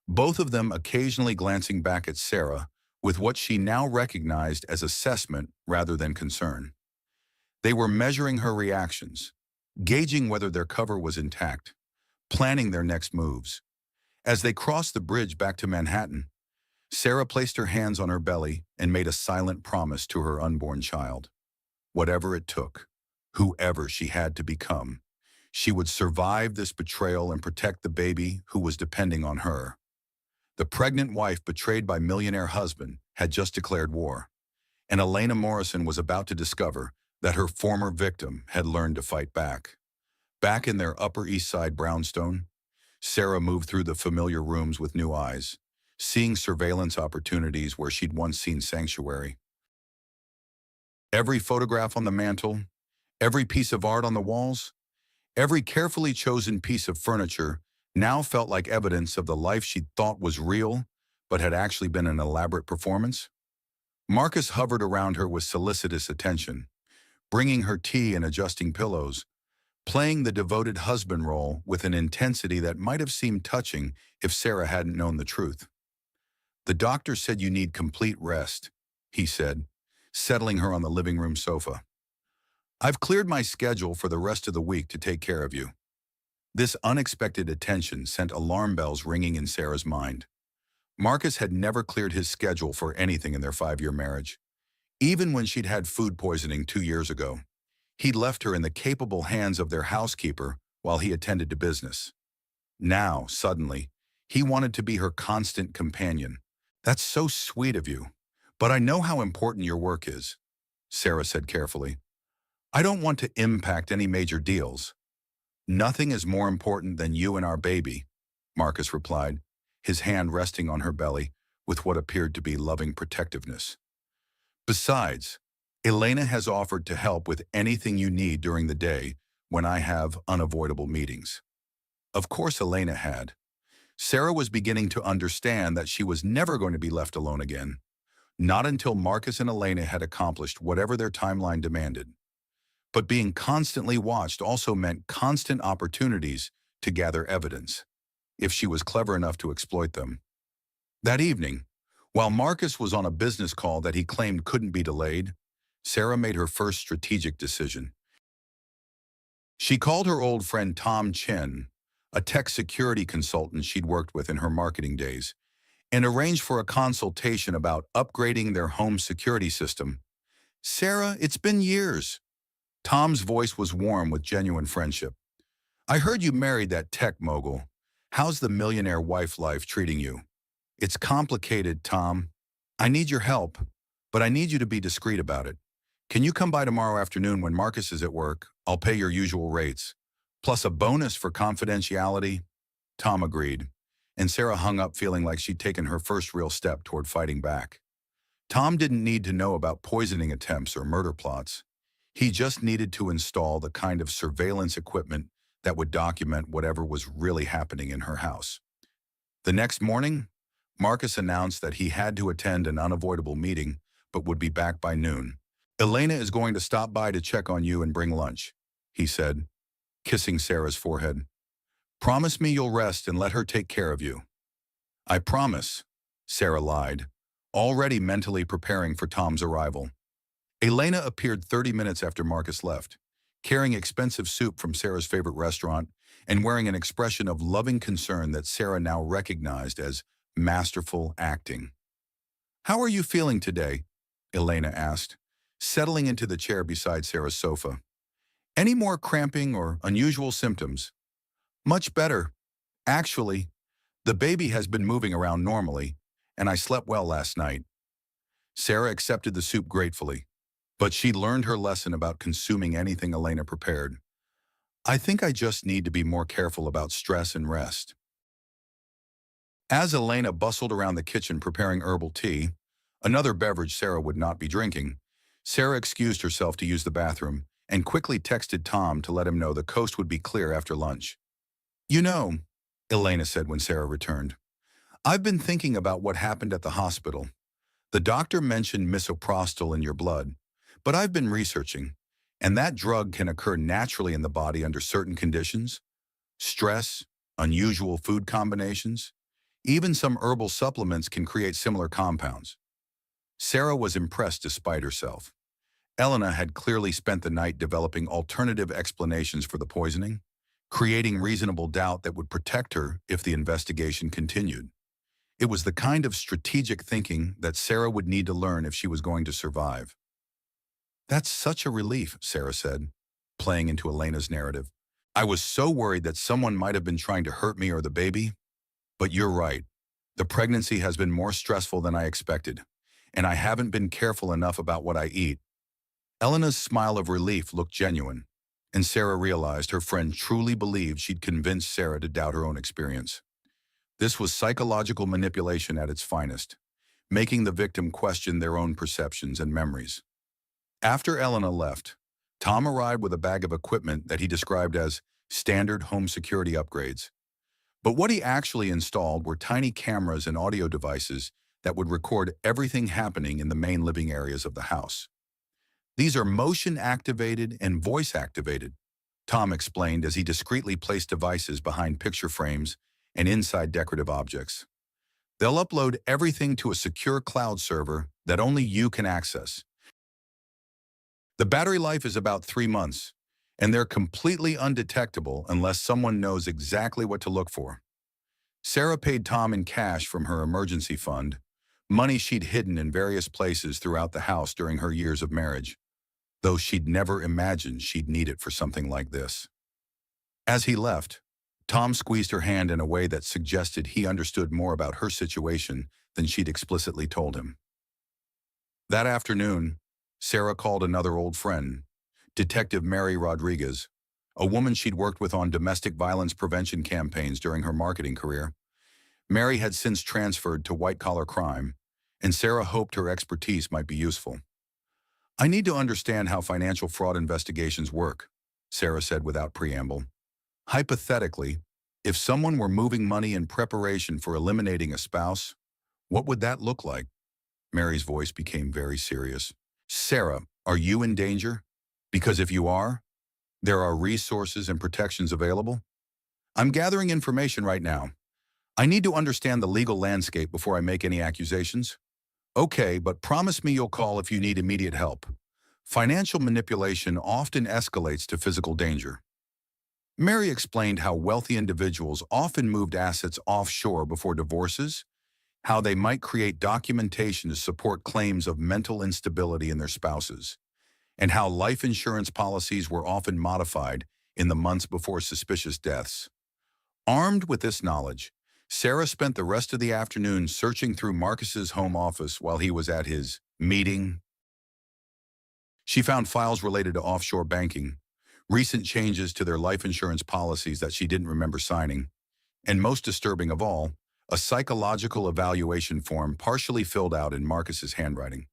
both of them occasionally glancing back at Sarah with what she now recognized as assessment rather than concern. They were measuring her reactions, gauging whether their cover was intact, planning their next moves. As they crossed the bridge back to Manhattan, Sarah placed her hands on her belly and made a silent promise to her unborn child. Whatever it took, whoever she had to become, she would survive this betrayal and protect the baby who was depending on her. The pregnant wife betrayed by millionaire husband had just declared war, and Elena Morrison was about to discover that her former victim had learned to fight back. Back in their Upper East Side brownstone, Sarah moved through the familiar rooms with new eyes, seeing surveillance opportunities where she'd once seen sanctuary. Every photograph on the mantle, every piece of art on the walls, every carefully chosen piece of furniture now felt like evidence of the life she'd thought was real, but had actually been an elaborate performance. Marcus hovered around her with solicitous attention, bringing her tea and adjusting pillows, playing the devoted husband role with an intensity that might have seemed touching if Sarah hadn't known the truth. The doctor said you need complete rest, he said, settling her on the living room sofa. I've cleared my schedule for the rest of the week to take care of you. This unexpected attention sent alarm bells ringing in Sarah's mind. Marcus had never cleared his schedule for anything in their 5-year marriage. Even when she'd had food poisoning 2 years ago, He'd left her in the capable hands of their housekeeper while he attended to business. Now, suddenly, he wanted to be her constant companion. "That's so sweet of you, but I know how important your work is," Sarah said carefully. "I don't want to impact any major deals." "Nothing is more important than you and our baby," Marcus replied, his hand resting on her belly with what appeared to be loving protectiveness. "Besides, Elena has offered to help with anything you need during the day when I have unavoidable meetings." Of course Elena had. Sarah was beginning to understand that she was never going to be left alone again, not until Marcus and Elena had accomplished whatever their timeline demanded. But being constantly watched also meant constant opportunities to gather evidence, if she was clever enough to exploit them. That evening, while Marcus was on a business call that he claimed couldn't be delayed, Sarah made her first strategic decision. She called her old friend Tom Chen, a tech security consultant she'd worked with in her marketing days, and arranged for a consultation about upgrading their home security system. "Sarah, it's been years." Tom's voice was warm with genuine friendship. "I heard you married that tech mogul. How's the millionaire wife life treating you?" "It's complicated, Tom. I need your help, but I need you to be discreet about it. Can you come by tomorrow afternoon when Marcus is at work? I'll pay your usual rates. Plus a bonus for confidentiality." Tom agreed, and Sarah hung up feeling like she'd taken her first real step toward fighting back. Tom didn't need to know about poisoning attempts or murder plots. He just needed to install the kind of surveillance equipment that would document whatever was really happening in her house. The next morning, Marcus announced that he had to attend an unavoidable meeting, but would be back by noon. "Elena is going to stop by to check on you and bring lunch," he said, kissing Sarah's forehead. "Promise me you'll rest and let her take care of you." "I promise," Sarah lied, already mentally preparing for Tom's arrival. Elena appeared 30 minutes after Marcus left, carrying expensive soup from Sarah's favorite restaurant and wearing an expression of loving concern that Sarah now recognized as masterful acting. "How are you feeling today?" Elena asked, settling into the chair beside Sarah's sofa. "Any more cramping or unusual symptoms?" "Much better. Actually, the baby has been moving around normally, and I slept well last night." Sarah accepted the soup gratefully, but she learned her lesson about consuming anything Elena prepared. "I think I just need to be more careful about stress and rest." As Elena bustled around the kitchen preparing herbal tea, another beverage Sarah would not be drinking, Sarah excused herself to use the bathroom and quickly texted Tom to let him know the coast would be clear after lunch. "You know," Elena said when Sarah returned, "I've been thinking about what happened at the hospital. The doctor mentioned misoprostol in your blood, but I've been researching, and that drug can occur naturally in the body under certain conditions. Stress, unusual food combinations, even some herbal supplements can create similar compounds." Sarah was impressed despite herself. Elena had clearly spent the night developing alternative explanations for the poisoning, creating reasonable doubt that would protect her if the investigation continued. It was the kind of strategic thinking that Sarah would need to learn if she was going to survive. "That's such a relief," Sarah said, playing into Elena's narrative. "I was so worried that someone might have been trying to hurt me or the baby. But you're right. The pregnancy has been more stressful than I expected, and I haven't been careful enough about what I eat." Elena's smile of relief looked genuine, and Sarah realized her friend truly believed she'd convinced Sarah to doubt her own experience. This was psychological manipulation at its finest, making the victim question their own perceptions and memories. After Elena left, Tom arrived with a bag of equipment that he described as standard home security upgrades. But what he actually installed were tiny cameras and audio devices that would record everything happening in the main living areas of the house. "These are motion-activated and voice-activated," Tom explained as he discreetly placed devices behind picture frames and inside decorative objects. "They'll upload everything to a secure cloud server that only you can access. The battery life is about 3 months, and they're completely undetectable unless someone knows exactly what to look for." Sarah paid Tom in cash from her emergency fund, money she'd hidden in various places throughout the house during her years of marriage. though she'd never imagined she'd need it for something like this. As he left, Tom squeezed her hand in a way that suggested he understood more about her situation than she'd explicitly told him. That afternoon, Sarah called another old friend, Detective Mary Rodriguez, a woman she'd worked with on domestic violence prevention campaigns during her marketing career. Mary had since transferred to white-collar crime, and Sarah hoped her expertise might be useful. "I need to understand how financial fraud investigations work," Sarah said without preamble. "Hypothetically, if someone were moving money in preparation for eliminating a spouse, what would that look like?" Mary's voice became very serious. "Sarah, are you in danger? Because if you are, there are resources and protections available. I'm gathering information right now. I need to understand the legal landscape before I make any accusations." "Okay, but promise me you'll call if you need immediate help. Financial manipulation often escalates to physical danger." Mary explained how wealthy individuals often moved assets offshore before divorces, how they might create documentation to support claims of mental instability in their spouses, and how life insurance policies were often modified in the months before suspicious deaths. Armed with this knowledge, Sarah spent the rest of the afternoon searching through Marcus's home office while he was at his meeting. She found files related to offshore banking, recent changes to their life insurance policies that she didn't remember signing, and most disturbing of all, a psychological evaluation form partially filled out in Marcus's handwriting,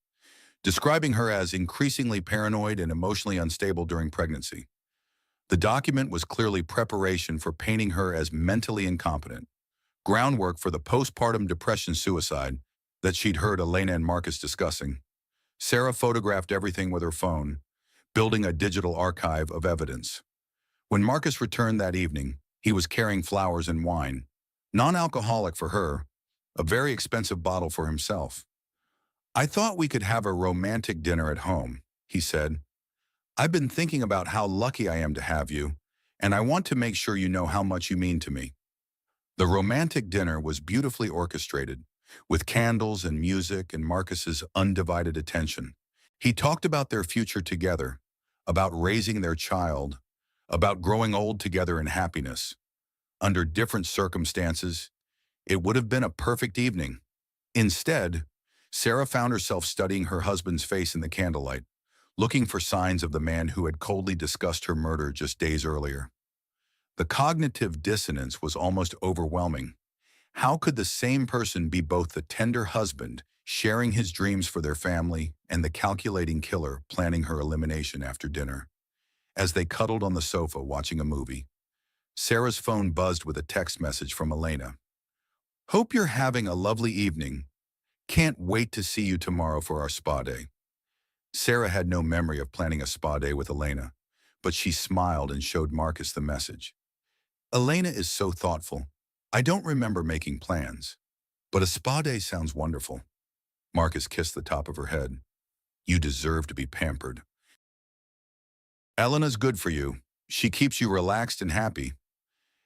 describing her as increasingly paranoid and emotionally unstable during pregnancy. The document was clearly preparation for painting her as mentally incompetent, groundwork for the postpartum depression suicide that she'd heard Elena and Marcus discussing. Sarah photographed everything with her phone, building a digital archive of evidence. When Marcus returned that evening, he was carrying flowers and wine, non-alcoholic for her, a very expensive bottle for himself. "I thought we could have a romantic dinner at home," he said. "I've been thinking about how lucky I am to have you, and I want to make sure you know how much you mean to me." The romantic dinner was beautifully orchestrated, with candles and music and Marcus's undivided attention. He talked about their future together, about raising their child, about growing old together in happiness. Under different circumstances, it would have been a perfect evening. Instead, Sarah found herself studying her husband's face in the candlelight, looking for signs of the man who had coldly discussed her murder just days earlier. The cognitive dissonance was almost overwhelming. How could the same person be both the tender husband, sharing his dreams for their family, and the calculating killer planning her elimination after dinner? As they cuddled on the sofa watching a movie, Sarah's phone buzzed with a text message from Elena. "Hope you're having a lovely evening. Can't wait to see you tomorrow for our spa day." Sarah had no memory of planning a spa day with Elena, but she smiled and showed Marcus the message. "Elena is so thoughtful. I don't remember making plans, but a spa day sounds wonderful." Marcus kissed the top of her head. "You deserve to be pampered. Elena's good for you. She keeps you relaxed and happy."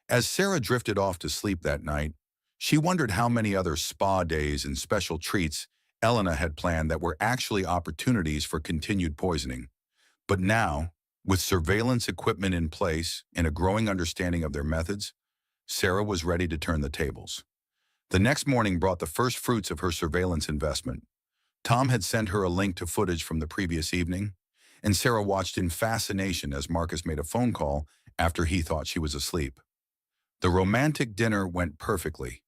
As Sarah drifted off to sleep that night, she wondered how many other spa days and special treats Elena had planned that were actually opportunities for continued poisoning. But now, with surveillance equipment in place and a growing understanding of their methods, Sarah was ready to turn the tables. The next morning brought the first fruits of her surveillance investment. Tom had sent her a link to footage from the previous evening, and Sarah watched in fascination as Marcus made a phone call after he thought she was asleep. The romantic dinner went perfectly.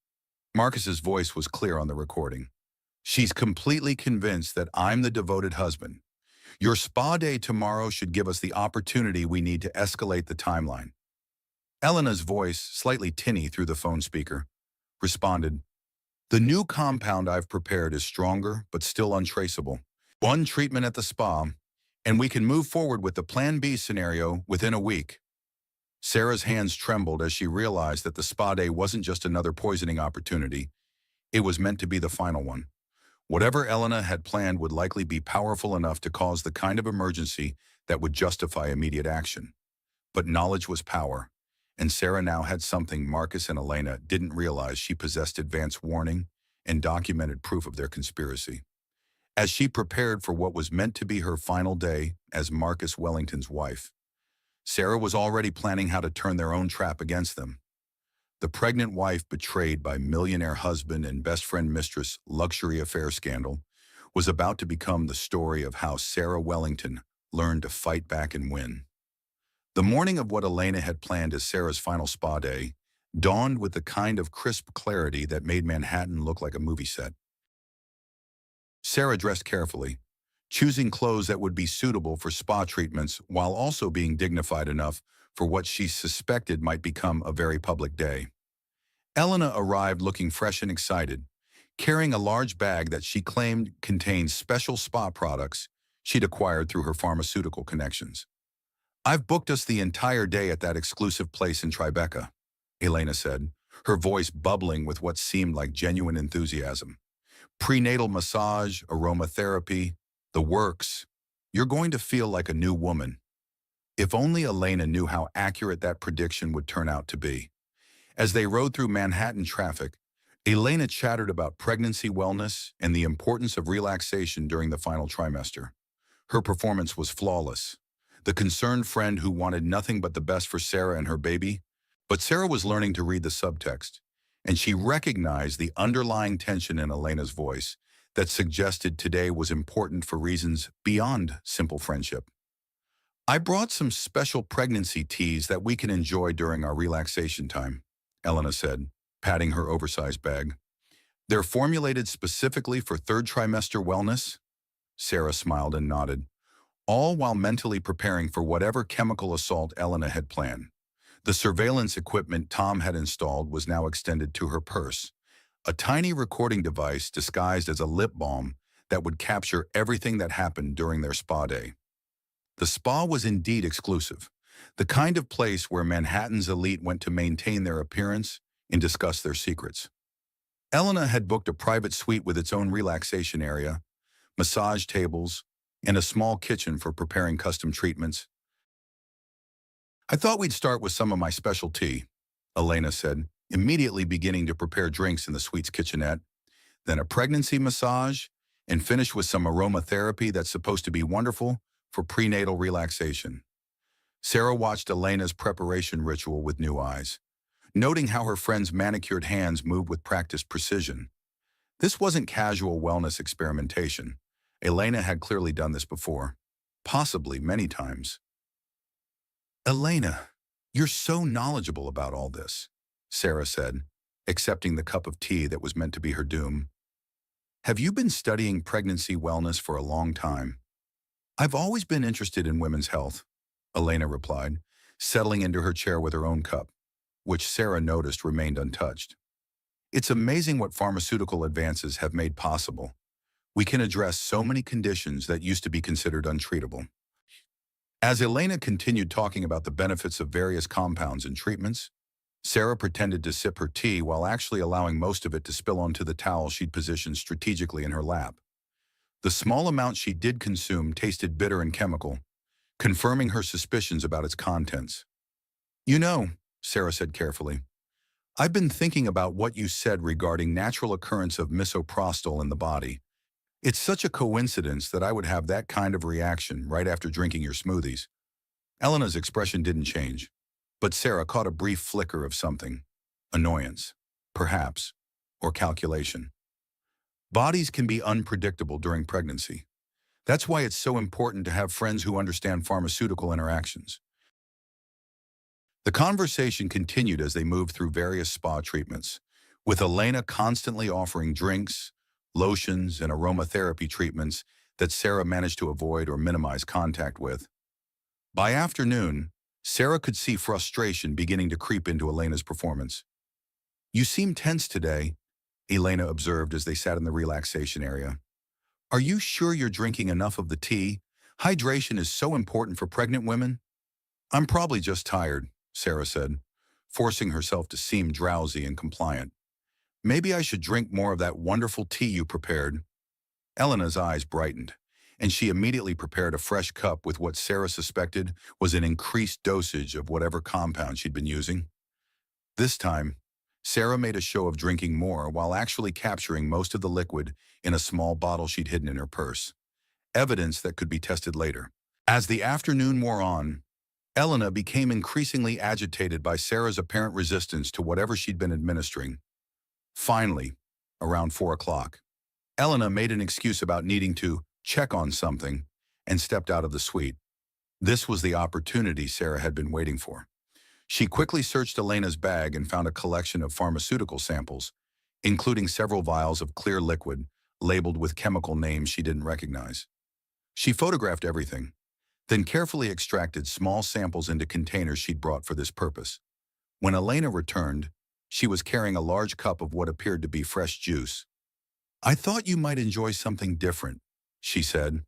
Marcus's voice was clear on the recording. "She's completely convinced that I'm the devoted husband. Your spa day tomorrow should give us the opportunity we need to escalate the timeline." Elena's voice, slightly tinny through the phone speaker, responded, "The new compound I've prepared is stronger but still untraceable. One treatment at the spa, and we can move forward with the Plan B scenario within a week." Sarah's hands trembled as she realized that the spa day wasn't just another poisoning opportunity. It was meant to be the final one. Whatever Elena had planned would likely be powerful enough to cause the kind of emergency that would justify immediate action. But knowledge was power, and Sarah now had something Marcus and Elena didn't realize: she possessed advance warning and documented proof of their conspiracy. as she prepared for what was meant to be her final day as Marcus Wellington's wife. Sarah was already planning how to turn their own trap against them. The pregnant wife betrayed by millionaire husband and best friend mistress luxury affair scandal was about to become the story of how Sarah Wellington learned to fight back and win. The morning of what Elena had planned as Sarah's final spa day dawned with the kind of crisp clarity that made Manhattan look like a movie set. Sarah dressed carefully, choosing clothes that would be suitable for spa treatments while also being dignified enough for what she suspected might become a very public day. Elena arrived looking fresh and excited, carrying a large bag that she claimed contained special spa products she'd acquired through her pharmaceutical connections. "I've booked us the entire day at that exclusive place in Tribeca," Elena said, her voice bubbling with what seemed like genuine enthusiasm. "Prenatal massage, aromatherapy, the works. You're going to feel like a new woman." If only Elena knew how accurate that prediction would turn out to be. As they rode through Manhattan traffic, Elena chattered about pregnancy wellness and the importance of relaxation during the final trimester. Her performance was flawless. The concerned friend who wanted nothing but the best for Sarah and her baby. But Sarah was learning to read the subtext, and she recognized the underlying tension in Elena's voice that suggested today was important for reasons beyond simple friendship. "I brought some special pregnancy teas that we can enjoy during our relaxation time," Elena said, patting her oversized bag. "They're formulated specifically for third trimester wellness." Sarah smiled and nodded, all while mentally preparing for whatever chemical assault Elena had planned. The surveillance equipment Tom had installed was now extended to her purse, a tiny recording device disguised as a lip balm that would capture everything that happened during their spa day. The spa was indeed exclusive, the kind of place where Manhattan's elite went to maintain their appearance and discuss their secrets. Elena had booked a private suite with its own relaxation area, massage tables, and a small kitchen for preparing custom treatments. "I thought we'd start with some of my special tea," Elena said, immediately beginning to prepare drinks in the suite's kitchenette, "then a pregnancy massage, and finish with some aromatherapy that's supposed to be wonderful for prenatal relaxation." Sarah watched Elena's preparation ritual with new eyes, noting how her friend's manicured hands moved with practiced precision. This wasn't casual wellness experimentation. Elena had clearly done this before, possibly many times. "Elena, you're so knowledgeable about all this," Sarah said, accepting the cup of tea that was meant to be her doom. "Have you been studying pregnancy wellness for a long time?" "I've always been interested in women's health," Elena replied, settling into her chair with her own cup, which Sarah noticed remained untouched. "It's amazing what pharmaceutical advances have made possible. We can address so many conditions that used to be considered untreatable." As Elena continued talking about the benefits of various compounds and treatments, Sarah pretended to sip her tea while actually allowing most of it to spill onto the towel she'd positioned strategically in her lap. The small amount she did consume tasted bitter and chemical, confirming her suspicions about its contents. "You know," Sarah said carefully, "I've been thinking about what you said regarding natural occurrence of misoprostol in the body. It's such a coincidence that I would have that kind of reaction right after drinking your smoothies." Elena's expression didn't change, but Sarah caught a brief flicker of something. Annoyance, perhaps, or calculation. Bodies can be unpredictable during pregnancy. That's why it's so important to have friends who understand pharmaceutical interactions. The conversation continued as they moved through various spa treatments, with Elena constantly offering drinks, lotions, and aromatherapy treatments that Sarah managed to avoid or minimize contact with. By afternoon, Sarah could see frustration beginning to creep into Elena's performance. "You seem tense today," Elena observed as they sat in the relaxation area. "Are you sure you're drinking enough of the tea? Hydration is so important for pregnant women." "I'm probably just tired," Sarah said, forcing herself to seem drowsy and compliant. "Maybe I should drink more of that wonderful tea you prepared." Elena's eyes brightened, and she immediately prepared a fresh cup with what Sarah suspected was an increased dosage of whatever compound she'd been using. This time, Sarah made a show of drinking more while actually capturing most of the liquid in a small bottle she'd hidden in her purse, evidence that could be tested later. As the afternoon wore on, Elena became increasingly agitated by Sarah's apparent resistance to whatever she'd been administering. Finally, around 4 o'clock, Elena made an excuse about needing to check on something and stepped out of the suite. This was the opportunity Sarah had been waiting for. She quickly searched Elena's bag and found a collection of pharmaceutical samples, including several vials of clear liquid labeled with chemical names she didn't recognize. She photographed everything, then carefully extracted small samples into containers she'd brought for this purpose. When Elena returned, she was carrying a large cup of what appeared to be fresh juice. "I thought you might enjoy something different," she said,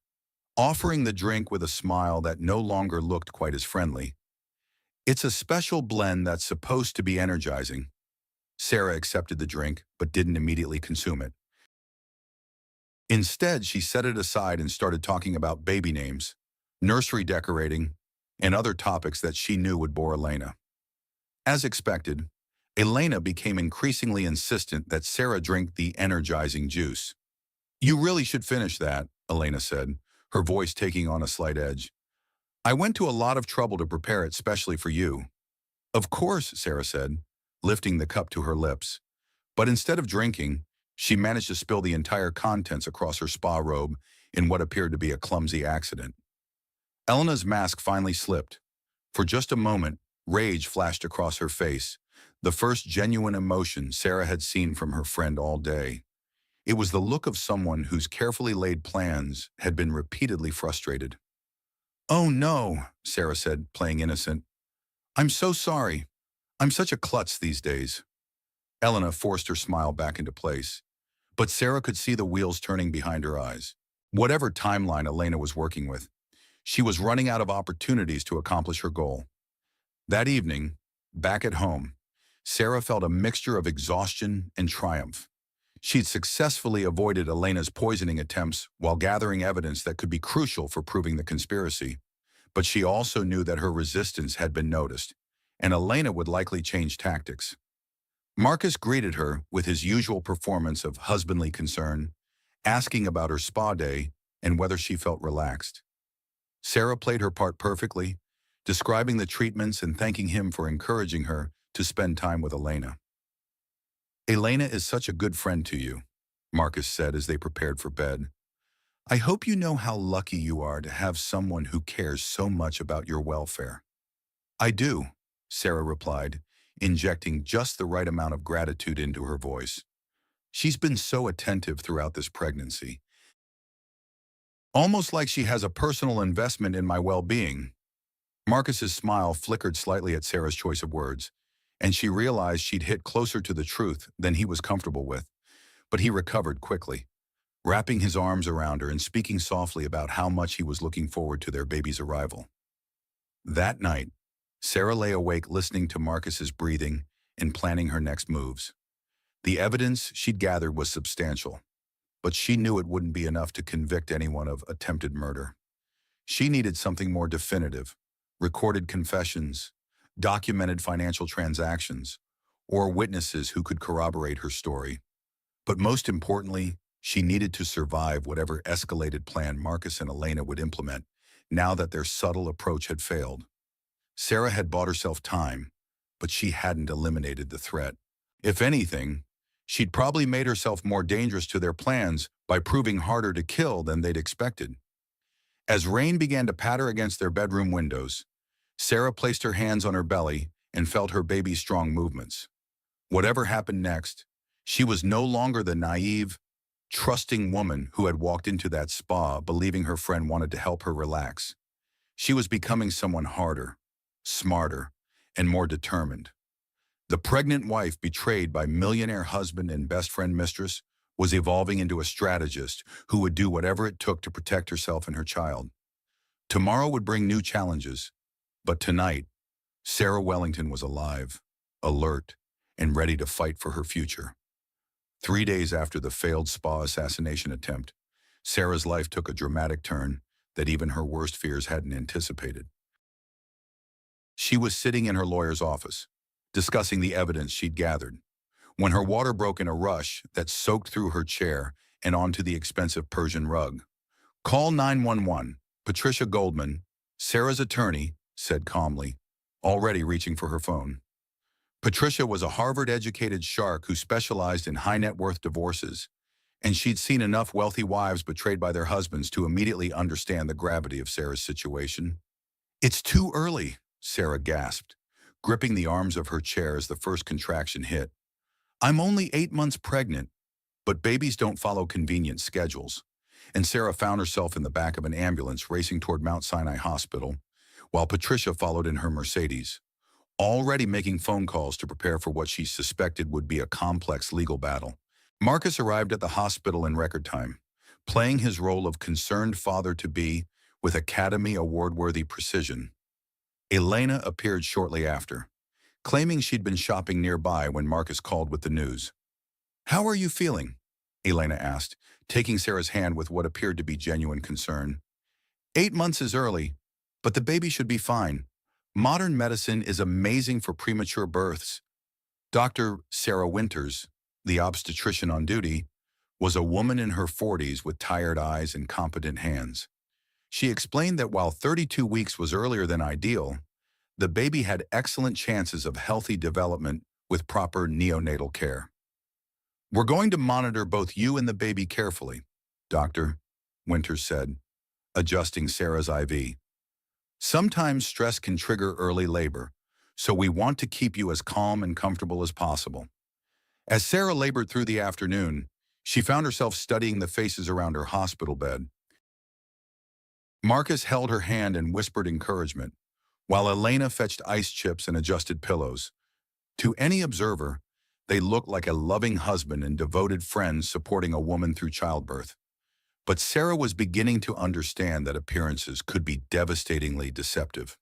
offering the drink with a smile that no longer looked quite as friendly. "It's a special blend that's supposed to be energizing." Sarah accepted the drink, but didn't immediately consume it. Instead, she set it aside and started talking about baby names, nursery decorating, and other topics that she knew would bore Elena. As expected, Elena became increasingly insistent that Sarah drink the energizing juice. "You really should finish that," Elena said, her voice taking on a slight edge. "I went to a lot of trouble to prepare it specially for you." "Of course," Sarah said, lifting the cup to her lips. But instead of drinking, she managed to spill the entire contents across her spa robe in what appeared to be a clumsy accident. Elena's mask finally slipped. For just a moment, rage flashed across her face, the first genuine emotion Sarah had seen from her friend all day. It was the look of someone whose carefully laid plans had been repeatedly frustrated. "Oh no," Sarah said, playing innocent. "I'm so sorry. I'm such a klutz these days." Elena forced her smile back into place, but Sarah could see the wheels turning behind her eyes. Whatever timeline Elena was working with, she was running out of opportunities to accomplish her goal. That evening, back at home, Sarah felt a mixture of exhaustion and triumph. She'd successfully avoided Elena's poisoning attempts while gathering evidence that could be crucial for proving the conspiracy. But she also knew that her resistance had been noticed, and Elena would likely change tactics. Marcus greeted her with his usual performance of husbandly concern, asking about her spa day and whether she felt relaxed. Sarah played her part perfectly, describing the treatments and thanking him for encouraging her to spend time with Elena. "Elena is such a good friend to you," Marcus said as they prepared for bed. "I hope you know how lucky you are to have someone who cares so much about your welfare." "I do," Sarah replied, injecting just the right amount of gratitude into her voice. "She's been so attentive throughout this pregnancy. Almost like she has a personal investment in my well-being." Marcus's smile flickered slightly at Sarah's choice of words, and she realized she'd hit closer to the truth than he was comfortable with. But he recovered quickly, wrapping his arms around her and speaking softly about how much he was looking forward to their baby's arrival. That night, Sarah lay awake listening to Marcus's breathing and planning her next moves. The evidence she'd gathered was substantial, but she knew it wouldn't be enough to convict anyone of attempted murder. She needed something more definitive: recorded confessions, documented financial transactions, or witnesses who could corroborate her story. But most importantly, she needed to survive whatever escalated plan Marcus and Elena would implement now that their subtle approach had failed. Sarah had bought herself time, but she hadn't eliminated the threat. If anything, she'd probably made herself more dangerous to their plans by proving harder to kill than they'd expected. As rain began to patter against their bedroom windows, Sarah placed her hands on her belly and felt her baby's strong movements. Whatever happened next, she was no longer the naive, trusting woman who had walked into that spa believing her friend wanted to help her relax. She was becoming someone harder, smarter, and more determined. The pregnant wife betrayed by millionaire husband and best friend mistress was evolving into a strategist who would do whatever it took to protect herself and her child. Tomorrow would bring new challenges, but tonight, Sarah Wellington was alive, alert, and ready to fight for her future. 3 days after the failed spa assassination attempt, Sarah's life took a dramatic turn that even her worst fears hadn't anticipated. She was sitting in her lawyer's office, discussing the evidence she'd gathered, when her water broke in a rush that soaked through her chair and onto the expensive Persian rug. "Call 911. Patricia Goldman, Sarah's attorney," said calmly, already reaching for her phone. Patricia was a Harvard-educated shark who specialized in high-net-worth divorces, and she'd seen enough wealthy wives betrayed by their husbands to immediately understand the gravity of Sarah's situation. "It's too early," Sarah gasped, gripping the arms of her chair as the first contraction hit. "I'm only 8 months pregnant, but babies don't follow convenient schedules." And Sarah found herself in the back of an ambulance racing toward Mount Sinai Hospital, while Patricia followed in her Mercedes, already making phone calls to prepare for what she suspected would be a complex legal battle. Marcus arrived at the hospital in record time, playing his role of concerned father-to-be with Academy Award-worthy precision. Elena appeared shortly after, claiming she'd been shopping nearby when Marcus called with the news. "How are you feeling?" Elena asked, taking Sarah's hand with what appeared to be genuine concern. "8 months is early, but the baby should be fine. Modern medicine is amazing for premature births." Dr. Sarah Winters, the obstetrician on duty, was a woman in her 40s with tired eyes and competent hands. She explained that while 32 weeks was earlier than ideal, the baby had excellent chances of healthy development with proper neonatal care. "We're going to monitor both you and the baby carefully," Dr. Winters said, adjusting Sarah's IV. "Sometimes stress can trigger early labor, so we want to keep you as calm and comfortable as possible." As Sarah labored through the afternoon, she found herself studying the faces around her hospital bed. Marcus held her hand and whispered encouragement, while Elena fetched ice chips and adjusted pillows. To any observer, they looked like a loving husband and devoted friends supporting a woman through childbirth. But Sarah was beginning to understand that appearances could be devastatingly deceptive.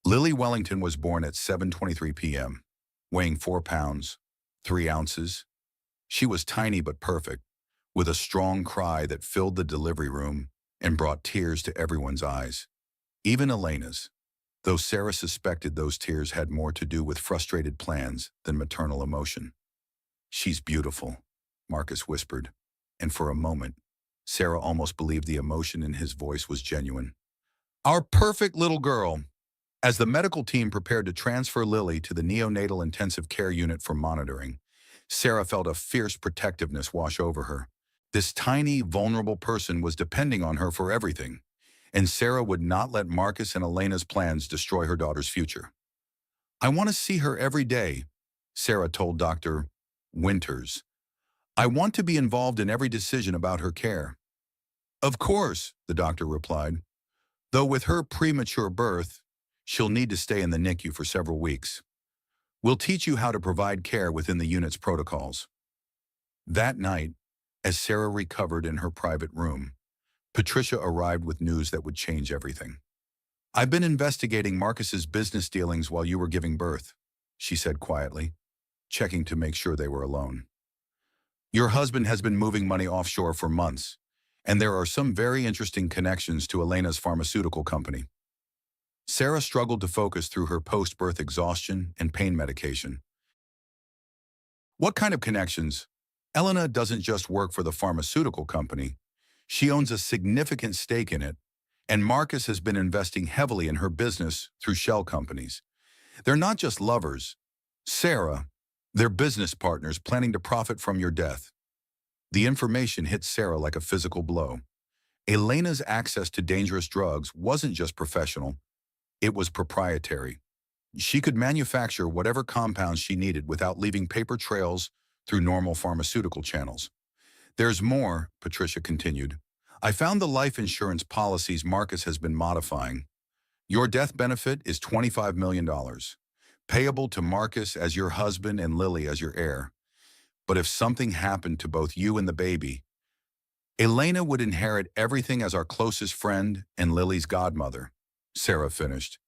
Lily Wellington was born at 7:23 p.m., weighing 4 pounds, 3 ounces. She was tiny but perfect, with a strong cry that filled the delivery room and brought tears to everyone's eyes, even Elena's, though Sarah suspected those tears had more to do with frustrated plans than maternal emotion. "She's beautiful," Marcus whispered, and for a moment, Sarah almost believed the emotion in his voice was genuine. "Our perfect little girl." As the medical team prepared to transfer Lily to the neonatal intensive care unit for monitoring, Sarah felt a fierce protectiveness wash over her. This tiny, vulnerable person was depending on her for everything, and Sarah would not let Marcus and Elena's plans destroy her daughter's future. "I want to see her every day," Sarah told Dr. Winters. "I want to be involved in every decision about her care." "Of course," the doctor replied, "though with her premature birth, she'll need to stay in the NICU for several weeks. We'll teach you how to provide care within the unit's protocols." That night, as Sarah recovered in her private room, Patricia arrived with news that would change everything. "I've been investigating Marcus's business dealings while you were giving birth," she said quietly, checking to make sure they were alone. "Your husband has been moving money offshore for months, and there are some very interesting connections to Elena's pharmaceutical company." Sarah struggled to focus through her post-birth exhaustion and pain medication. "What kind of connections?" "Elena doesn't just work for the pharmaceutical company. She owns a significant stake in it, and Marcus has been investing heavily in her business through shell companies. They're not just lovers, Sarah. They're business partners planning to profit from your death." The information hit Sarah like a physical blow. Elena's access to dangerous drugs wasn't just professional, it was proprietary. She could manufacture whatever compounds she needed without leaving paper trails through normal pharmaceutical channels. "There's more," Patricia continued. "I found the life insurance policies Marcus has been modifying. Your death benefit is $25 million, payable to Marcus as your husband and Lily as your heir. But if something happened to both you and the baby, Elena would inherit everything as our closest friend and Lily's godmother," Sarah finished,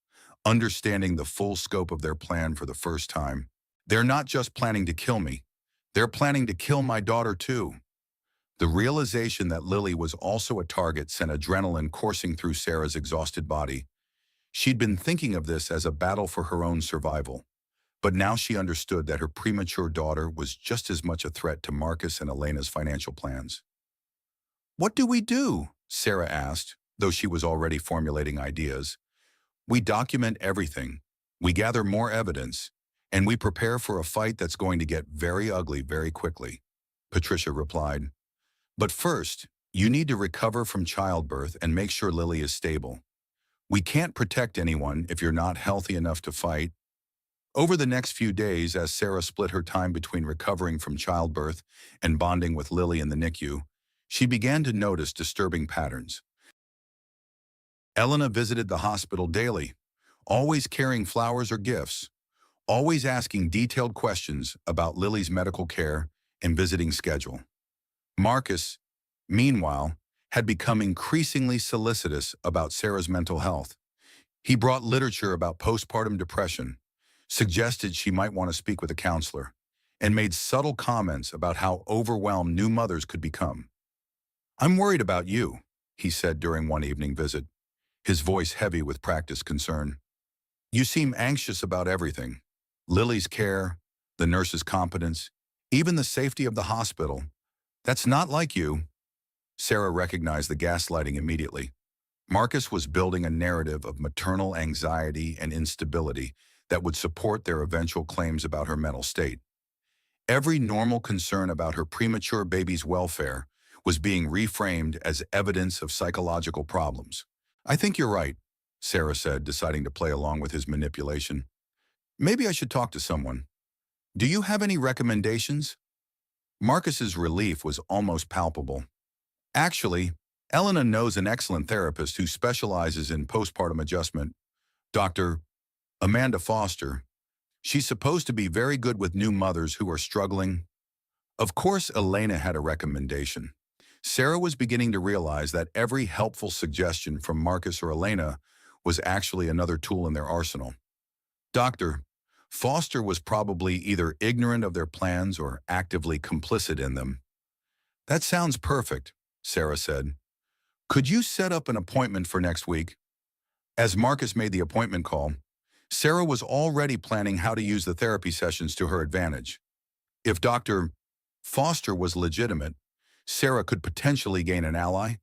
understanding the full scope of their plan for the first time. "They're not just planning to kill me. They're planning to kill my daughter too." The realization that Lily was also a target sent adrenaline coursing through Sarah's exhausted body. She'd been thinking of this as a battle for her own survival. But now she understood that her premature daughter was just as much a threat to Marcus and Elena's financial plans. "What do we do?" Sarah asked, though she was already formulating ideas. "We document everything. We gather more evidence, and we prepare for a fight that's going to get very ugly very quickly," Patricia replied. "But first, you need to recover from childbirth and make sure Lily is stable. We can't protect anyone if you're not healthy enough to fight." Over the next few days, as Sarah split her time between recovering from childbirth and bonding with Lily in the NICU, she began to notice disturbing patterns. Elena visited the hospital daily, always carrying flowers or gifts, always asking detailed questions about Lily's medical care and visiting schedule. Marcus, meanwhile, had become increasingly solicitous about Sarah's mental health. He brought literature about postpartum depression, suggested she might want to speak with a counselor, and made subtle comments about how overwhelmed new mothers could become. "I'm worried about you," he said during one evening visit, his voice heavy with practiced concern. "You seem anxious about everything. Lily's care, the nurse's competence, even the safety of the hospital. That's not like you." Sarah recognized the gaslighting immediately. Marcus was building a narrative of maternal anxiety and instability that would support their eventual claims about her mental state. Every normal concern about her premature baby's welfare was being reframed as evidence of psychological problems. "I think you're right," Sarah said, deciding to play along with his manipulation. "Maybe I should talk to someone. Do you have any recommendations?" Marcus's relief was almost palpable. "Actually, Elena knows an excellent therapist who specializes in postpartum adjustment, Dr. Amanda Foster. She's supposed to be very good with new mothers who are struggling." Of course, Elena had a recommendation. Sarah was beginning to realize that every helpful suggestion from Marcus or Elena was actually another tool in their arsenal. Dr. Foster was probably either ignorant of their plans or actively complicit in them. "That sounds perfect," Sarah said. "Could you set up an appointment for next week?" As Marcus made the appointment call, Sarah was already planning how to use the therapy sessions to her advantage. If Dr. Foster was legitimate, Sarah could potentially gain an ally.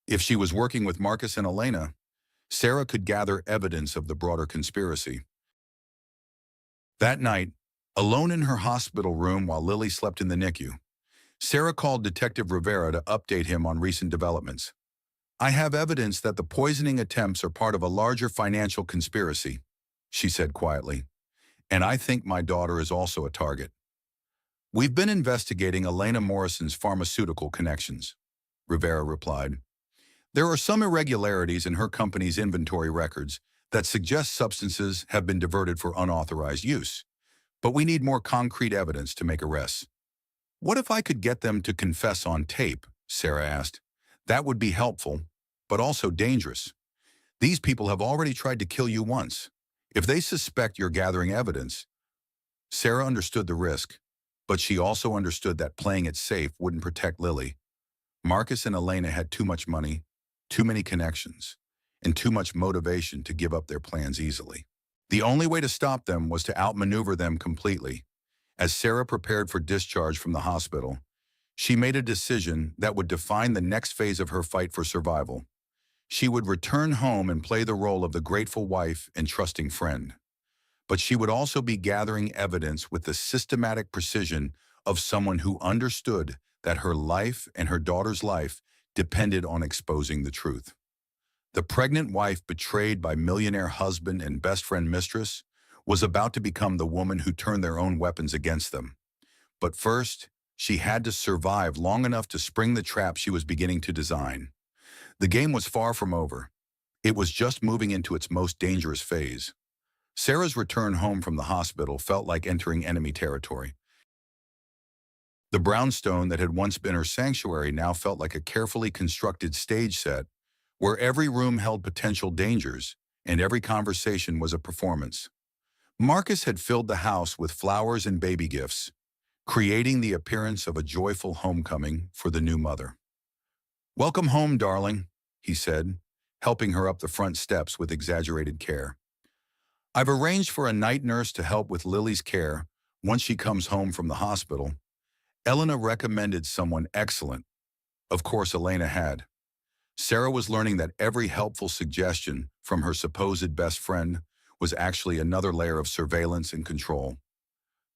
If she was working with Marcus and Elena, Sarah could gather evidence of the broader conspiracy. That night, alone in her hospital room while Lily slept in the NICU, Sarah called Detective Rivera to update him on recent developments. "I have evidence that the poisoning attempts are part of a larger financial conspiracy," she said quietly, "and I think my daughter is also a target." "We've been investigating Elena Morrison's pharmaceutical connections," Rivera replied. "There are some irregularities in her company's inventory records that suggest substances have been diverted for unauthorized use, but we need more concrete evidence to make arrests." "What if I could get them to confess on tape?" Sarah asked. "That would be helpful, but also dangerous. These people have already tried to kill you once. If they suspect you're gathering evidence..." Sarah understood the risk, but she also understood that playing it safe wouldn't protect Lily. Marcus and Elena had too much money, too many connections, and too much motivation to give up their plans easily. The only way to stop them was to outmaneuver them completely. As Sarah prepared for discharge from the hospital, she made a decision that would define the next phase of her fight for survival. She would return home and play the role of the grateful wife and trusting friend. But she would also be gathering evidence with the systematic precision of someone who understood that her life and her daughter's life depended on exposing the truth. The pregnant wife betrayed by millionaire husband and best friend mistress was about to become the woman who turned their own weapons against them. But first, she had to survive long enough to spring the trap she was beginning to design. The game was far from over. It was just moving into its most dangerous phase. Sarah's return home from the hospital felt like entering enemy territory. The brownstone that had once been her sanctuary now felt like a carefully constructed stage set where every room held potential dangers and every conversation was a performance. Marcus had filled the house with flowers and baby gifts, creating the appearance of a joyful homecoming for the new mother. "Welcome home, darling," he said, helping her up the front steps with exaggerated care. I've arranged for a night nurse to help with Lily's care once she comes home from the hospital. Elena recommended someone excellent. Of course, Elena had. Sarah was learning that every helpful suggestion from her supposed best friend was actually another layer of surveillance and control.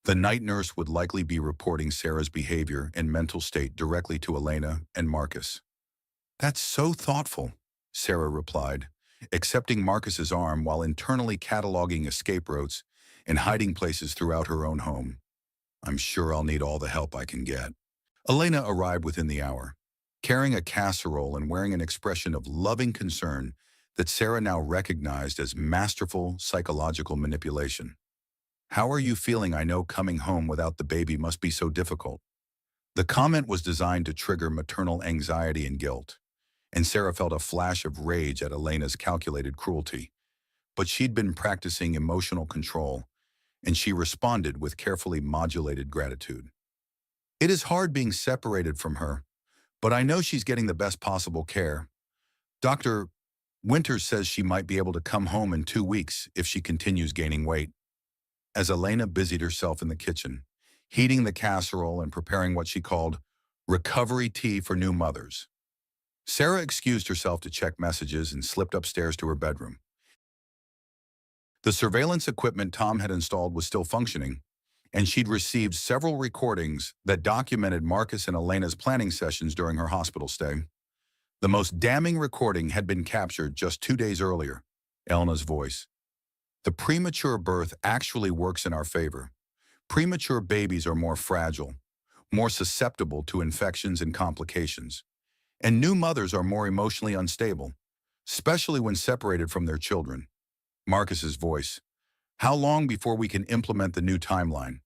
The night nurse would likely be reporting Sarah's behavior and mental state directly to Elena and Marcus. "That's so thoughtful," Sarah replied, accepting Marcus's arm while internally cataloging escape routes and hiding places throughout her own home. "I'm sure I'll need all the help I can get." Elena arrived within the hour, carrying a casserole and wearing an expression of loving concern that Sarah now recognized as masterful psychological manipulation. "How are you feeling? I know coming home without the baby must be so difficult." The comment was designed to trigger maternal anxiety and guilt, and Sarah felt a flash of rage at Elena's calculated cruelty. But she'd been practicing emotional control, and she responded with carefully modulated gratitude. "It is hard being separated from her, but I know she's getting the best possible care. Dr. Winters says she might be able to come home in 2 weeks if she continues gaining weight." As Elena busied herself in the kitchen, heating the casserole and preparing what she called recovery tea for new mothers, Sarah excused herself to check messages and slipped upstairs to her bedroom. The surveillance equipment Tom had installed was still functioning, and she'd received several recordings that documented Marcus and Elena's planning sessions during her hospital stay. The most damning recording had been captured just 2 days earlier. Elena's voice. "The premature birth actually works in our favor. Premature babies are more fragile, more susceptible to infections and complications. And new mothers are more emotionally unstable, especially when separated from their children." Marcus's voice. "How long before we can implement the new timeline?"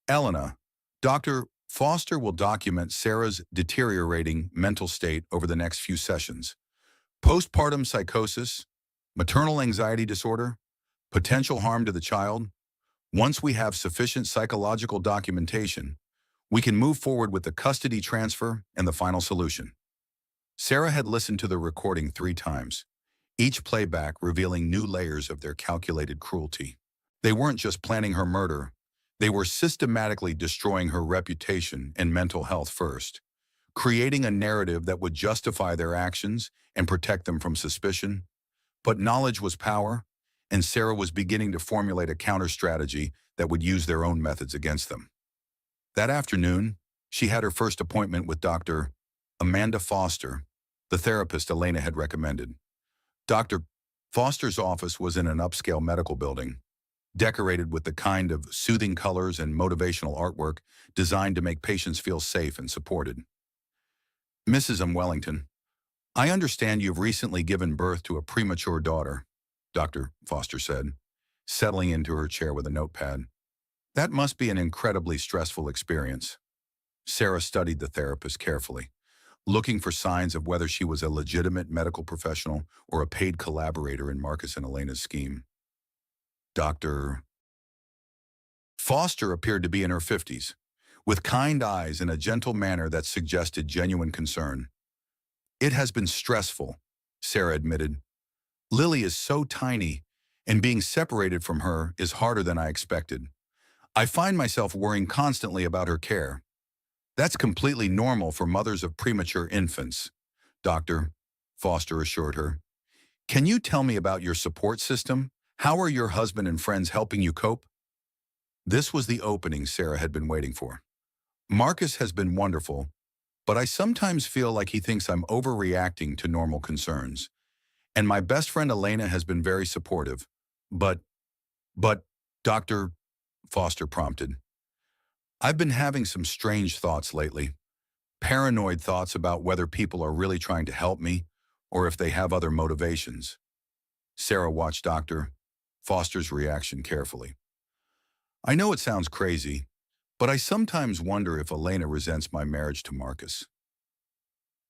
Elena. "Dr. Foster will document Sarah's deteriorating mental state over the next few sessions. Postpartum psychosis, maternal anxiety disorder, potential harm to the child. Once we have sufficient psychological documentation, we can move forward with the custody transfer and the final solution." Sarah had listened to the recording 3 times, each playback revealing new layers of their calculated cruelty. They weren't just planning her murder, they were systematically destroying her reputation and mental health first, creating a narrative that would justify their actions and protect them from suspicion. But knowledge was power, and Sarah was beginning to formulate a counter-strategy that would use their own methods against them. That afternoon, she had her first appointment with Dr. Amanda Foster, the therapist Elena had recommended. Dr. Foster's office was in an upscale medical building, decorated with the kind of soothing colors and motivational artwork designed to make patients feel safe and supported. "Mrs. Wellington, I understand you've recently given birth to a premature daughter," Dr. Foster said, settling into her chair with a notepad. "That must be an incredibly stressful experience." Sarah studied the therapist carefully, looking for signs of whether she was a legitimate medical professional or a paid collaborator in Marcus and Elena's scheme. Dr. Foster appeared to be in her 50s, with kind eyes and a gentle manner that suggested genuine concern. "It has been stressful," Sarah admitted. "Lily is so tiny, and being separated from her is harder than I expected. I find myself worrying constantly about her care." "That's completely normal for mothers of premature infants," Dr. Foster assured her. "Can you tell me about your support system? How are your husband and friends helping you cope?" This was the opening Sarah had been waiting for. "Marcus has been wonderful, but I sometimes feel like he thinks I'm overreacting to normal concerns. And my best friend Elena has been very supportive. But, Dr. Foster prompted. "I've been having some strange thoughts lately. Paranoid thoughts about whether people are really trying to help me or if they have other motivations." Sarah watched Dr. Foster's reaction carefully. "I know it sounds crazy, but I sometimes wonder if Elena resents my marriage to Marcus."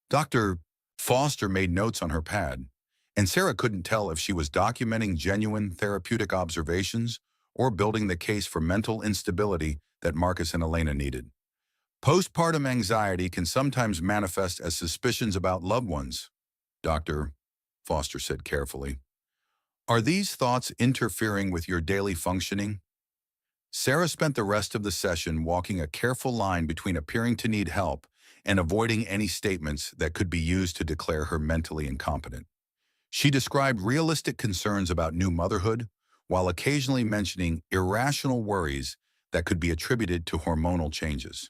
Dr. Foster made notes on her pad, and Sarah couldn't tell if she was documenting genuine therapeutic observations or building the case for mental instability that Marcus and Elena needed. "Postpartum anxiety can sometimes manifest as suspicions about loved ones," Dr. Foster said carefully. Are these thoughts interfering with your daily functioning? Sarah spent the rest of the session walking a careful line between appearing to need help and avoiding any statements that could be used to declare her mentally incompetent. She described realistic concerns about new motherhood, while occasionally mentioning irrational worries that could be attributed to hormonal changes.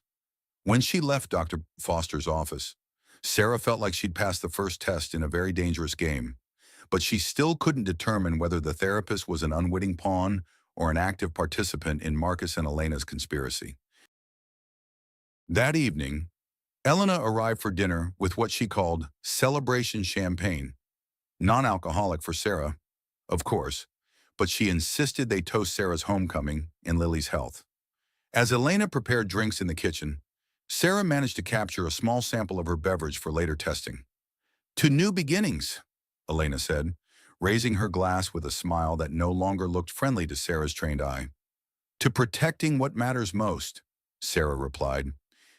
When she left Dr. Foster's office, Sarah felt like she'd passed the first test in a very dangerous game, but she still couldn't determine whether the therapist was an unwitting pawn or an active participant in Marcus and Elena's conspiracy. That evening, Elena arrived for dinner with what she called celebration champagne, non-alcoholic for Sarah, of course, but she insisted they toast Sarah's homecoming and Lily's health. As Elena prepared drinks in the kitchen, Sarah managed to capture a small sample of her beverage for later testing. "To new beginnings," Elena said, raising her glass with a smile that no longer looked friendly to Sarah's trained eye. "To protecting what matters most," Sarah replied,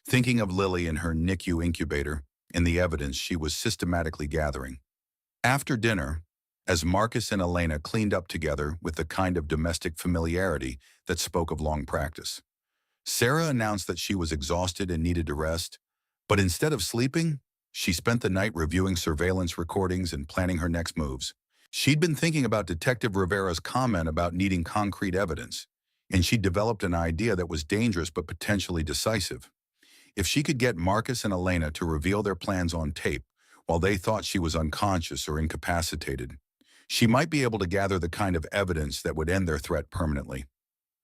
thinking of Lily and her NICU incubator and the evidence she was systematically gathering. After dinner, as Marcus and Elena cleaned up together with the kind of domestic familiarity that spoke of long practice, Sarah announced that she was exhausted and needed to rest, but instead of sleeping, she spent the night reviewing surveillance recordings and planning her next moves. She'd been thinking about Detective Rivera's comment about needing concrete evidence, and she'd developed an idea that was dangerous but potentially decisive. If she could get Marcus and Elena to reveal their plans on tape while they thought she was unconscious or incapacitated, she might be able to gather the kind of evidence that would end their threat permanently.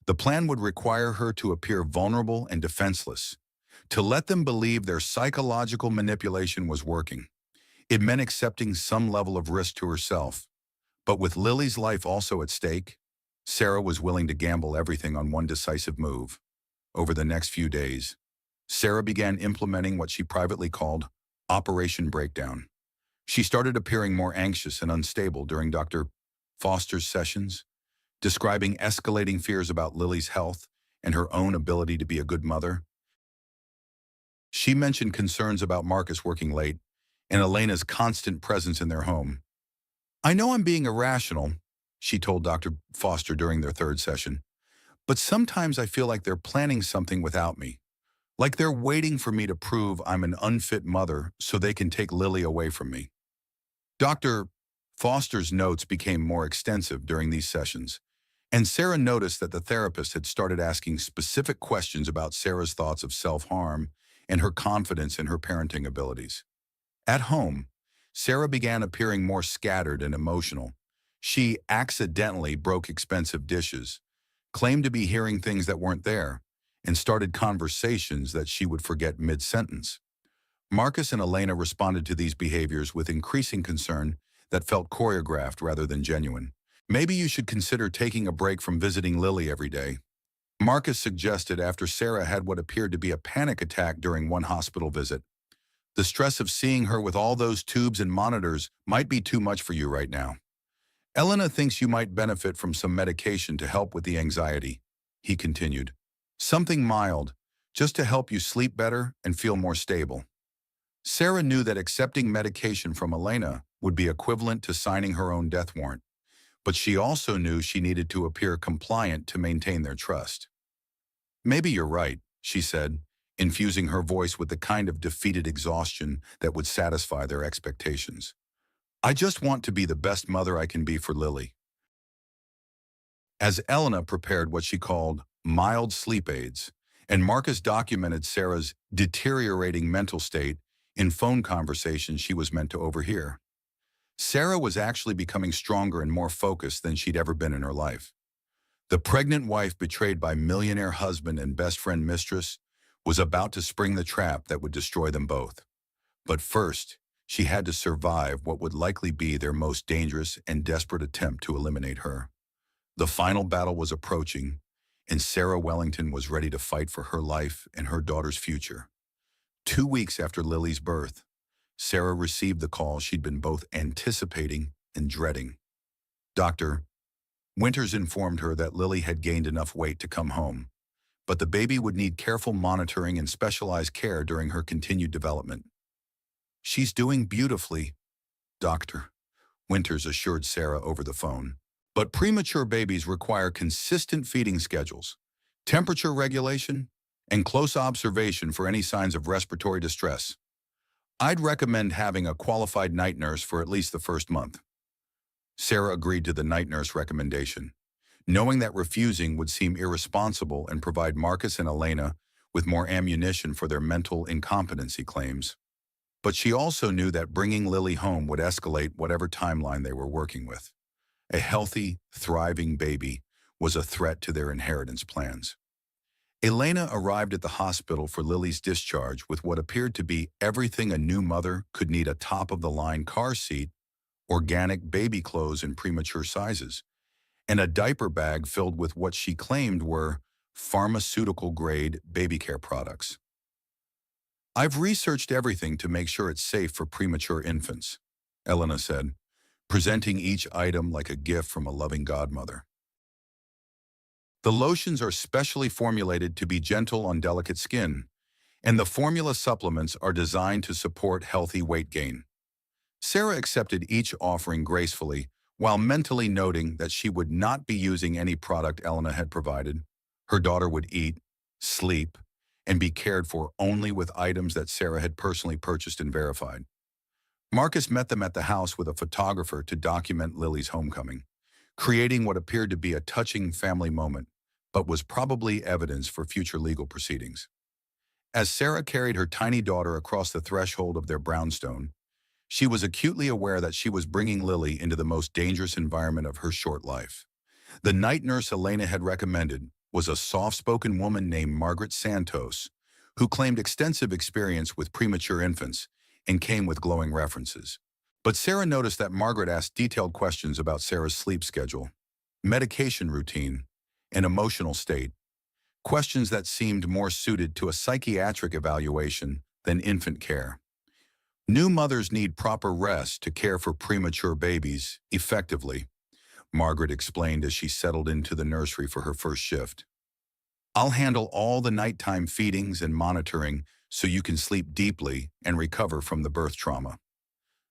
The plan would require her to appear vulnerable and defenseless, to let them believe their psychological manipulation was working. It meant accepting some level of risk to herself. But with Lily's life also at stake, Sarah was willing to gamble everything on one decisive move. Over the next few days, Sarah began implementing what she privately called Operation Breakdown. She started appearing more anxious and unstable during Dr. Foster's sessions, describing escalating fears about Lily's health and her own ability to be a good mother. She mentioned concerns about Marcus working late and Elena's constant presence in their home. "I know I'm being irrational," she told Dr. Foster during their third session, "but sometimes I feel like they're planning something without me. Like they're waiting for me to prove I'm an unfit mother so they can take Lily away from me." Dr. Foster's notes became more extensive during these sessions, and Sarah noticed that the therapist had started asking specific questions about Sarah's thoughts of self-harm and her confidence in her parenting abilities. At home, Sarah began appearing more scattered and emotional. She accidentally broke expensive dishes, claimed to be hearing things that weren't there, and started conversations that she would forget mid-sentence. Marcus and Elena responded to these behaviors with increasing concern that felt choreographed rather than genuine. "Maybe you should consider taking a break from visiting Lily every day," Marcus suggested after Sarah had what appeared to be a panic attack during one hospital visit. "The stress of seeing her with all those tubes and monitors might be too much for you right now. Elena thinks you might benefit from some medication to help with the anxiety," he continued. "Something mild, just to help you sleep better and feel more stable." Sarah knew that accepting medication from Elena would be equivalent to signing her own death warrant, but she also knew she needed to appear compliant to maintain their trust. "Maybe you're right," she said, infusing her voice with the kind of defeated exhaustion that would satisfy their expectations. "I just want to be the best mother I can be for Lily." As Elena prepared what she called mild sleep aids, and Marcus documented Sarah's deteriorating mental state in phone conversations she was meant to overhear, Sarah was actually becoming stronger and more focused than she'd ever been in her life. The pregnant wife betrayed by millionaire husband and best friend mistress was about to spring the trap that would destroy them both. But first, she had to survive what would likely be their most dangerous and desperate attempt to eliminate her. The final battle was approaching, and Sarah Wellington was ready to fight for her life and her daughter's future. 2 weeks after Lily's birth, Sarah received the call she'd been both anticipating and dreading. Dr. Winters informed her that Lily had gained enough weight to come home, but the baby would need careful monitoring and specialized care during her continued development. "She's doing beautifully," Dr. Winters assured Sarah over the phone. But premature babies require consistent feeding schedules, temperature regulation, and close observation for any signs of respiratory distress. I'd recommend having a qualified night nurse for at least the first month. Sarah agreed to the night nurse recommendation, knowing that refusing would seem irresponsible and provide Marcus and Elena with more ammunition for their mental incompetency claims. But she also knew that bringing Lily home would escalate whatever timeline they were working with. A healthy, thriving baby was a threat to their inheritance plans. Elena arrived at the hospital for Lily's discharge with what appeared to be everything a new mother could need: a top-of-the-line car seat, organic baby clothes in premature sizes, and a diaper bag filled with what she claimed were pharmaceutical-grade baby care products. "I've researched everything to make sure it's safe for premature infants," Elena said, presenting each item like a gift from a loving godmother. The lotions are specially formulated to be gentle on delicate skin, and the formula supplements are designed to support healthy weight gain. Sarah accepted each offering gracefully, while mentally noting that she would not be using any product Elena had provided. Her daughter would eat, sleep, and be cared for only with items that Sarah had personally purchased and verified. Marcus met them at the house with a photographer to document Lily's homecoming, creating what appeared to be a touching family moment, but was probably evidence for future legal proceedings. As Sarah carried her tiny daughter across the threshold of their brownstone, she was acutely aware that she was bringing Lily into the most dangerous environment of her short life. The night nurse Elena had recommended was a soft-spoken woman named Margaret Santos, who claimed extensive experience with premature infants and came with glowing references. But Sarah noticed that Margaret asked detailed questions about Sarah's sleep schedule, medication routine, and emotional state, questions that seemed more suited to a psychiatric evaluation than infant care. New mothers need proper rest to care for premature babies effectively, Margaret explained as she settled into the nursery for her first shift. "I'll handle all the nighttime feedings and monitoring so you can sleep deeply and recover from the birth trauma."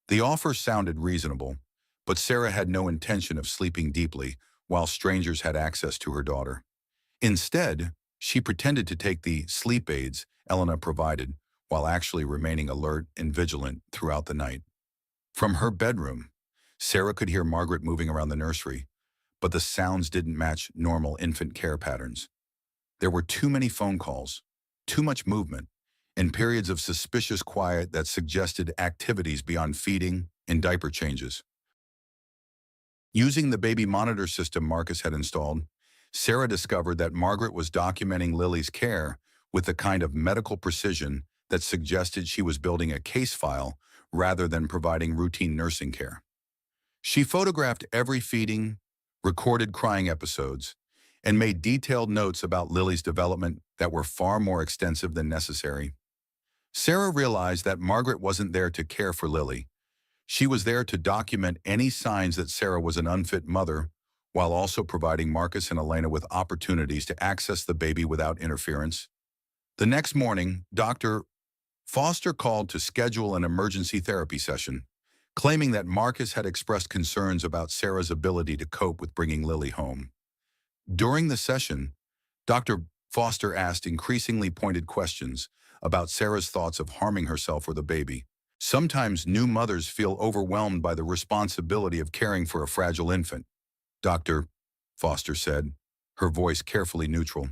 The offer sounded reasonable, but Sarah had no intention of sleeping deeply while strangers had access to her daughter. Instead, she pretended to take the sleep aids Elena provided while actually remaining alert and vigilant throughout the night. From her bedroom, Sarah could hear Margaret moving around the nursery, but the sounds didn't match normal infant care patterns. There were too many phone calls, too much movement, and periods of suspicious quiet that suggested activities beyond feeding and diaper changes. Using the baby monitor system Marcus had installed, Sarah discovered that Margaret was documenting Lily's care with the kind of medical precision that suggested she was building a case file rather than providing routine nursing care. She photographed every feeding, recorded crying episodes, and made detailed notes about Lily's development that were far more extensive than necessary. Sarah realized that Margaret wasn't there to care for Lily. She was there to document any signs that Sarah was an unfit mother, while also providing Marcus and Elena with opportunities to access the baby without interference. The next morning, Dr. Foster called to schedule an emergency therapy session, claiming that Marcus had expressed concerns about Sarah's ability to cope with bringing Lily home. During the session, Dr. Foster asked increasingly pointed questions about Sarah's thoughts of harming herself or the baby. "Sometimes new mothers feel overwhelmed by the responsibility of caring for a fragile infant," Dr. Foster said, her voice carefully neutral.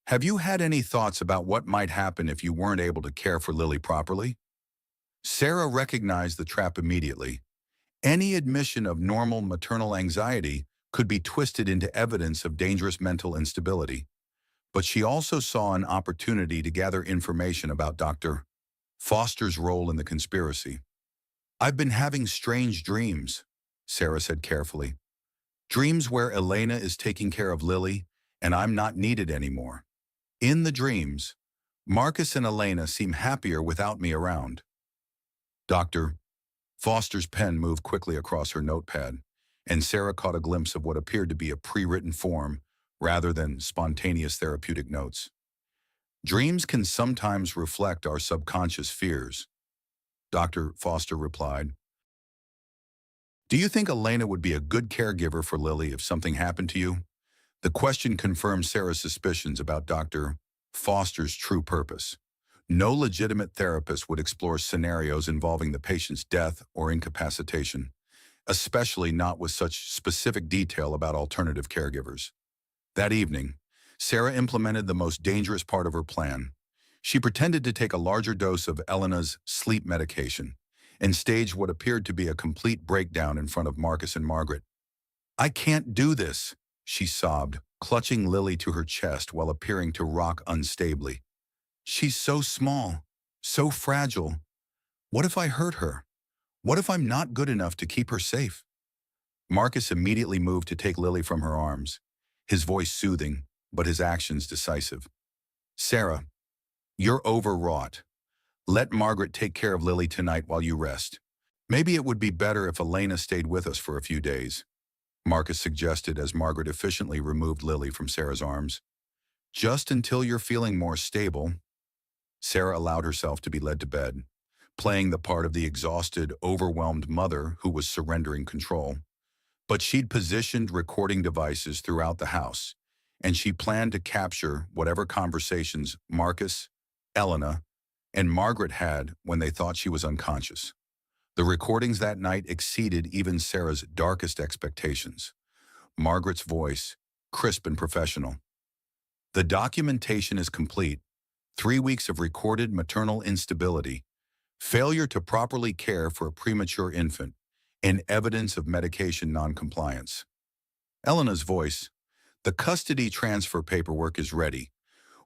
"Have you had any thoughts about what might happen if you weren't able to care for Lily properly?" Sarah recognized the trap immediately. Any admission of normal maternal anxiety could be twisted into evidence of dangerous mental instability. But she also saw an opportunity to gather information about Dr. Foster's role in the conspiracy. "I've been having strange dreams," Sarah said carefully. "Dreams where Elena is taking care of Lily and I'm not needed anymore. In the dreams, Marcus and Elena seem happier without me around." Dr. Foster's pen moved quickly across her notepad, and Sarah caught a glimpse of what appeared to be a pre-written form rather than spontaneous therapeutic notes. "Dreams can sometimes reflect our subconscious fears," Dr. Foster replied. Do you think Elena would be a good caregiver for Lily if something happened to you? The question confirmed Sarah's suspicions about Dr. Foster's true purpose. No legitimate therapist would explore scenarios involving the patient's death or incapacitation, especially not with such specific detail about alternative caregivers. That evening, Sarah implemented the most dangerous part of her plan. She pretended to take a larger dose of Elena's sleep medication and staged what appeared to be a complete breakdown in front of Marcus and Margaret. "I can't do this," she sobbed, clutching Lily to her chest while appearing to rock unstably. "She's so small, so fragile. What if I hurt her? What if I'm not good enough to keep her safe?" Marcus immediately moved to take Lily from her arms, his voice soothing, but his actions decisive. "Sarah, you're overwrought. Let Margaret take care of Lily tonight while you rest. Maybe it would be better if Elena stayed with us for a few days," Marcus suggested as Margaret efficiently removed Lily from Sarah's arms. "Just until you're feeling more stable." Sarah allowed herself to be led to bed, playing the part of the exhausted, overwhelmed mother who was surrendering control. But she'd positioned recording devices throughout the house, and she planned to capture whatever conversations Marcus, Elena, and Margaret had when they thought she was unconscious. The recordings that night exceeded even Sarah's darkest expectations. Margaret's voice, crisp and professional. "The documentation is complete. 3 weeks of recorded maternal instability, failure to properly care for a premature infant, and evidence of medication noncompliance." Elena's voice, "The custody transfer paperwork is ready.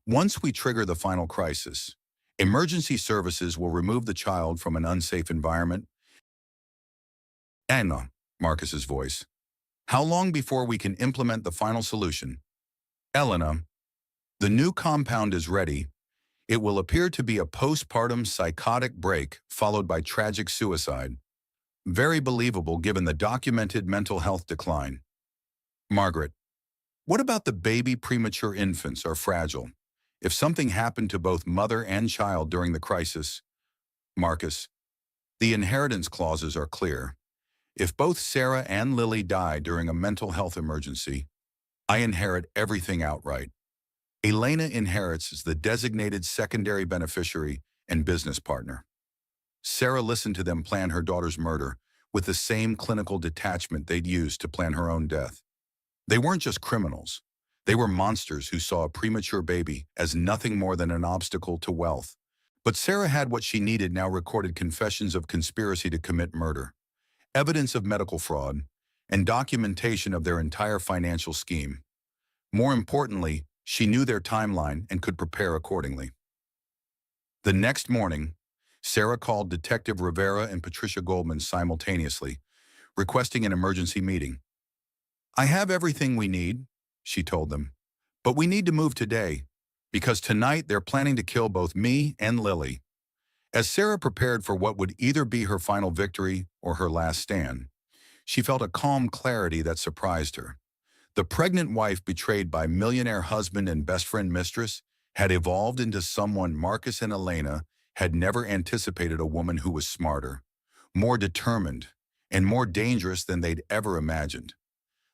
Once we trigger the final crisis, emergency services will remove the child from an unsafe environment." "Anna," Marcus's voice, "how long before we can implement the final solution?" "Elena, the new compound is ready. It will appear to be a postpartum psychotic break followed by tragic suicide. Very believable given the documented mental health decline." Margaret, "What about the baby premature infants are fragile? If something happened to both mother and child during the crisis?" Marcus, "The inheritance clauses are clear. If both Sarah and Lily die during a mental health emergency, I inherit everything outright. Elena inherits as the designated secondary beneficiary and business partner." Sarah listened to them plan her daughter's murder with the same clinical detachment they'd used to plan her own death. They weren't just criminals. They were monsters who saw a premature baby as nothing more than an obstacle to wealth. But Sarah had what she needed: now recorded confessions of conspiracy to commit murder, evidence of medical fraud, and documentation of their entire financial scheme. More importantly, she knew their timeline and could prepare accordingly. The next morning, Sarah called Detective Rivera and Patricia Goldman simultaneously, requesting an emergency meeting. "I have everything we need," she told them, "but we need to move today, because tonight they're planning to kill both me and Lily." As Sarah prepared for what would either be her final victory or her last stand, she felt a calm clarity that surprised her. The pregnant wife betrayed by millionaire husband and best friend mistress had evolved into someone Marcus and Elena had never anticipated: a woman who was smarter, more determined, and more dangerous than they'd ever imagined.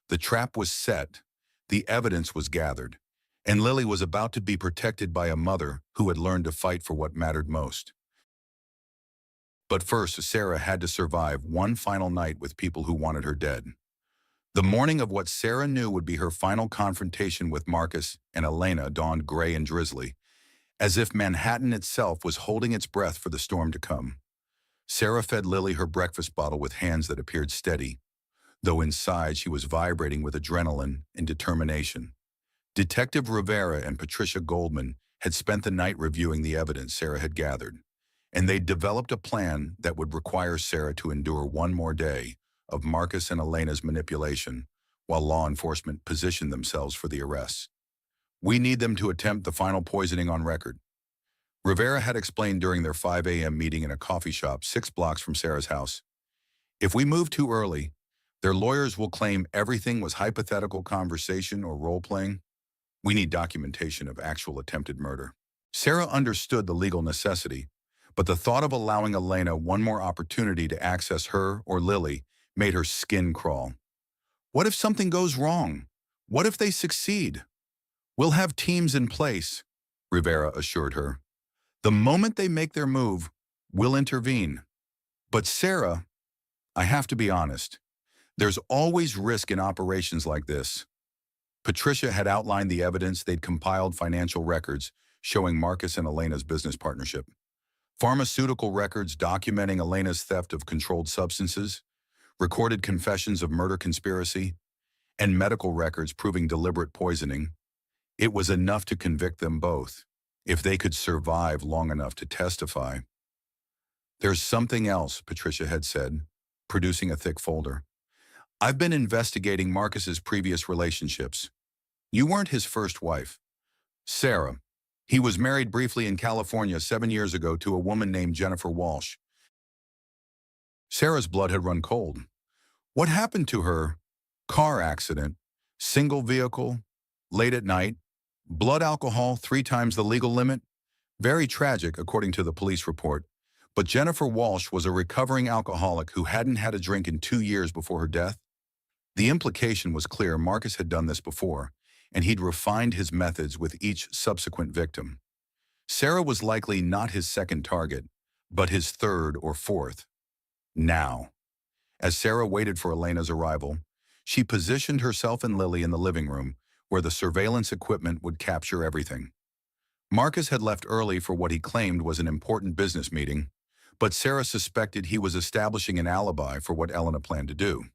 The trap was set, the evidence was gathered, and Lily was about to be protected by a mother who had learned to fight for what mattered most. But first, Sarah had to survive one final night with people who wanted her dead. The morning of what Sarah knew would be her final confrontation with Marcus and Elena dawned gray and drizzly, as if Manhattan itself was holding its breath for the storm to come. Sarah fed Lily her breakfast bottle with hands that appeared steady, though inside she was vibrating with adrenaline and determination. Detective Rivera and Patricia Goldman had spent the night reviewing the evidence Sarah had gathered, and they'd developed a plan that would require Sarah to endure one more day of Marcus and Elena's manipulation, while law enforcement positioned themselves for the arrests. "We need them to attempt the final poisoning on record," Rivera had explained during their 5 a.m. meeting in a coffee shop 6 blocks from Sarah's house. "If we move too early, their lawyers will claim everything was hypothetical conversation or role-playing. We need documentation of actual attempted murder." Sarah understood the legal necessity, but the thought of allowing Elena one more opportunity to access her or Lily made her skin crawl. What if something goes wrong? What if they succeed? We'll have teams in place, Rivera assured her. The moment they make their move, we'll intervene. But Sarah, I have to be honest, there's always risk in operations like this. Patricia had outlined the evidence. They'd compiled financial records showing Marcus and Elena's business partnership, pharmaceutical records documenting Elena's theft of controlled substances, recorded confessions of murder conspiracy, and medical records proving deliberate poisoning. It was enough to convict them both, if they could survive long enough to testify. There's something else, Patricia had said, producing a thick folder. I've been investigating Marcus's previous relationships. You weren't his first wife. Sarah. He was married briefly in California 7 years ago to a woman named Jennifer Walsh. Sarah's blood had run cold. What happened to her? Car accident, single vehicle, late at night, blood alcohol 3 times the legal limit. Very tragic, according to the police report. But Jennifer Walsh was a recovering alcoholic who hadn't had a drink in 2 years before her death. The implication was clear. Marcus had done this before, and he'd refined his methods with each subsequent victim. Sarah was likely not his second target, but his third or fourth. Now, as Sarah waited for Elena's arrival, she positioned herself and Lily in the living room, where the surveillance equipment would capture everything. Marcus had left early for what he claimed was an important business meeting, but Sarah suspected he was establishing an alibi for what Elena planned to do.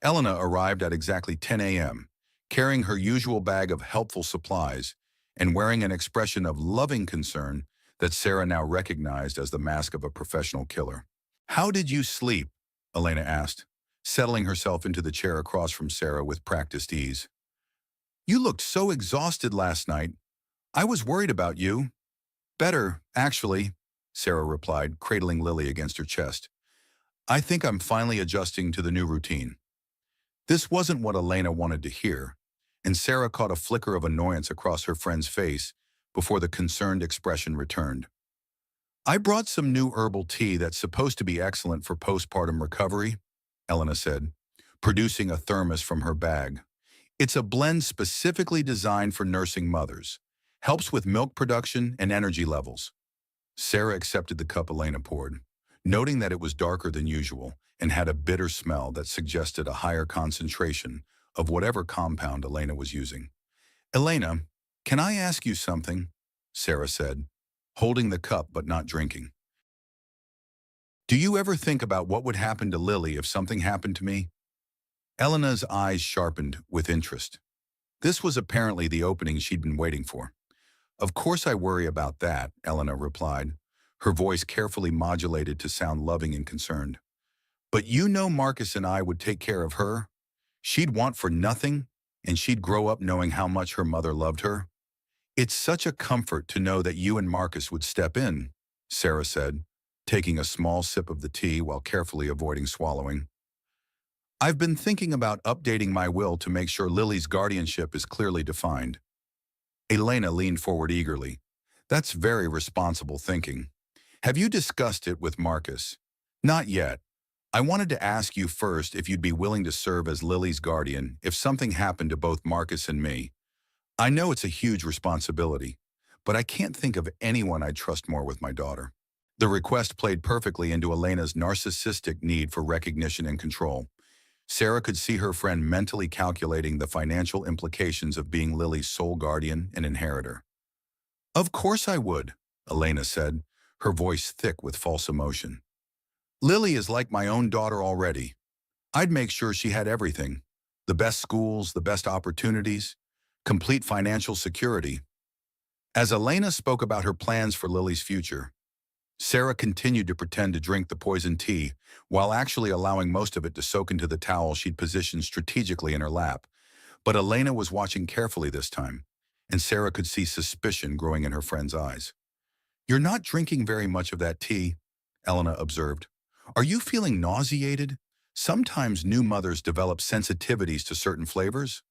Elena arrived at exactly 10 a.m., carrying her usual bag of helpful supplies and wearing an expression of loving concern that Sarah now recognized as the mask of a professional killer. "How did you sleep?" Elena asked, settling herself into the chair across from Sarah with practiced ease. "You looked so exhausted last night. I was worried about you." "Better, actually," Sarah replied, cradling Lily against her chest. "I think I'm finally adjusting to the new routine." This wasn't what Elena wanted to hear, and Sarah caught a flicker of annoyance across her friend's face before the concerned expression returned. "I brought some new herbal tea that's supposed to be excellent for postpartum recovery," Elena said, producing a thermos from her bag. "It's a blend specifically designed for nursing mothers. Helps with milk production and energy levels." Sarah accepted the cup Elena poured, noting that it was darker than usual and had a bitter smell that suggested a higher concentration of whatever compound Elena was using. "Elena, can I ask you something?" Sarah said, holding the cup but not drinking. "Do you ever think about what would happen to Lily if something happened to me?" Elena's eyes sharpened with interest. This was apparently the opening she'd been waiting for. "Of course I worry about that," Elena replied, her voice carefully modulated to sound loving and concerned. "But you know Marcus and I would take care of her. She'd want for nothing, and she'd grow up knowing how much her mother loved her. It's such a comfort to know that you and Marcus would step in," Sarah said, taking a small sip of the tea while carefully avoiding swallowing. "I've been thinking about updating my will to make sure Lily's guardianship is clearly defined." Elena leaned forward eagerly. "That's very responsible thinking. Have you discussed it with Marcus?" "Not yet. I wanted to ask you first if you'd be willing to serve as Lily's guardian if something happened to both Marcus and me. I know it's a huge responsibility, but I can't think of anyone I'd trust more with my daughter." The request played perfectly into Elena's narcissistic need for recognition and control. Sarah could see her friend mentally calculating the financial implications of being Lily's sole guardian and inheritor. "Of course I would," Elena said, her voice thick with false emotion. "Lily is like my own daughter already. I'd make sure she had everything. The best schools, the best opportunities, complete financial security." As Elena spoke about her plans for Lily's future, Sarah continued to pretend to drink the poisoned tea while actually allowing most of it to soak into the towel she'd positioned strategically in her lap. But Elena was watching carefully this time, and Sarah could see suspicion growing in her friend's eyes. "You're not drinking very much of that tea," Elena observed. "Are you feeling nauseated? Sometimes new mothers develop sensitivities to certain flavors."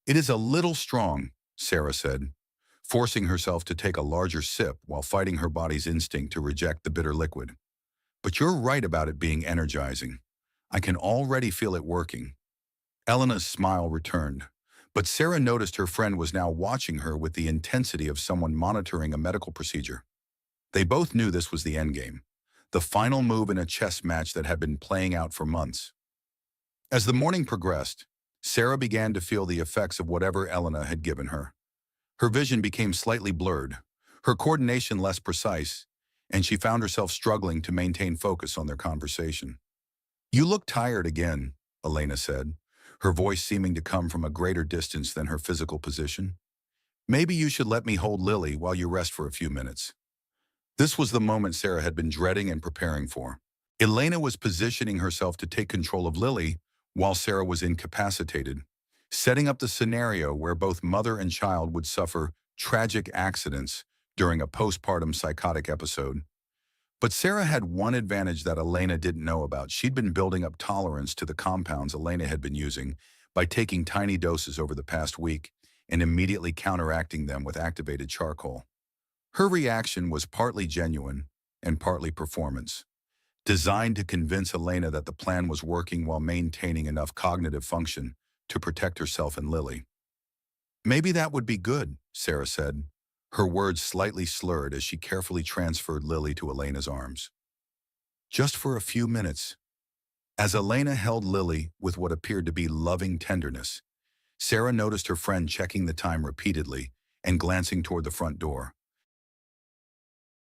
"It is a little strong," Sarah said, forcing herself to take a larger sip while fighting her body's instinct to reject the bitter liquid. But you're right about it being energizing. I can already feel it working. Elena's smile returned, but Sarah noticed her friend was now watching her with the intensity of someone monitoring a medical procedure. They both knew this was the endgame, the final move in a chess match that had been playing out for months. As the morning progressed, Sarah began to feel the effects of whatever Elena had given her. Her vision became slightly blurred, her coordination less precise, and she found herself struggling to maintain focus on their conversation. "You look tired again," Elena said, her voice seeming to come from a greater distance than her physical position. "Maybe you should let me hold Lily while you rest for a few minutes." This was the moment Sarah had been dreading and preparing for. Elena was positioning herself to take control of Lily while Sarah was incapacitated, setting up the scenario where both mother and child would suffer tragic accidents during a postpartum psychotic episode. But Sarah had one advantage that Elena didn't know about. She'd been building up tolerance to the compounds Elena had been using by taking tiny doses over the past week and immediately counteracting them with activated charcoal. Her reaction was partly genuine and partly performance, designed to convince Elena that the plan was working while maintaining enough cognitive function to protect herself and Lily. "Maybe that would be good," Sarah said, her words slightly slurred as she carefully transferred Lily to Elena's arms. "Just for a few minutes." As Elena held Lily with what appeared to be loving tenderness, Sarah noticed her friend checking the time repeatedly and glancing toward the front door.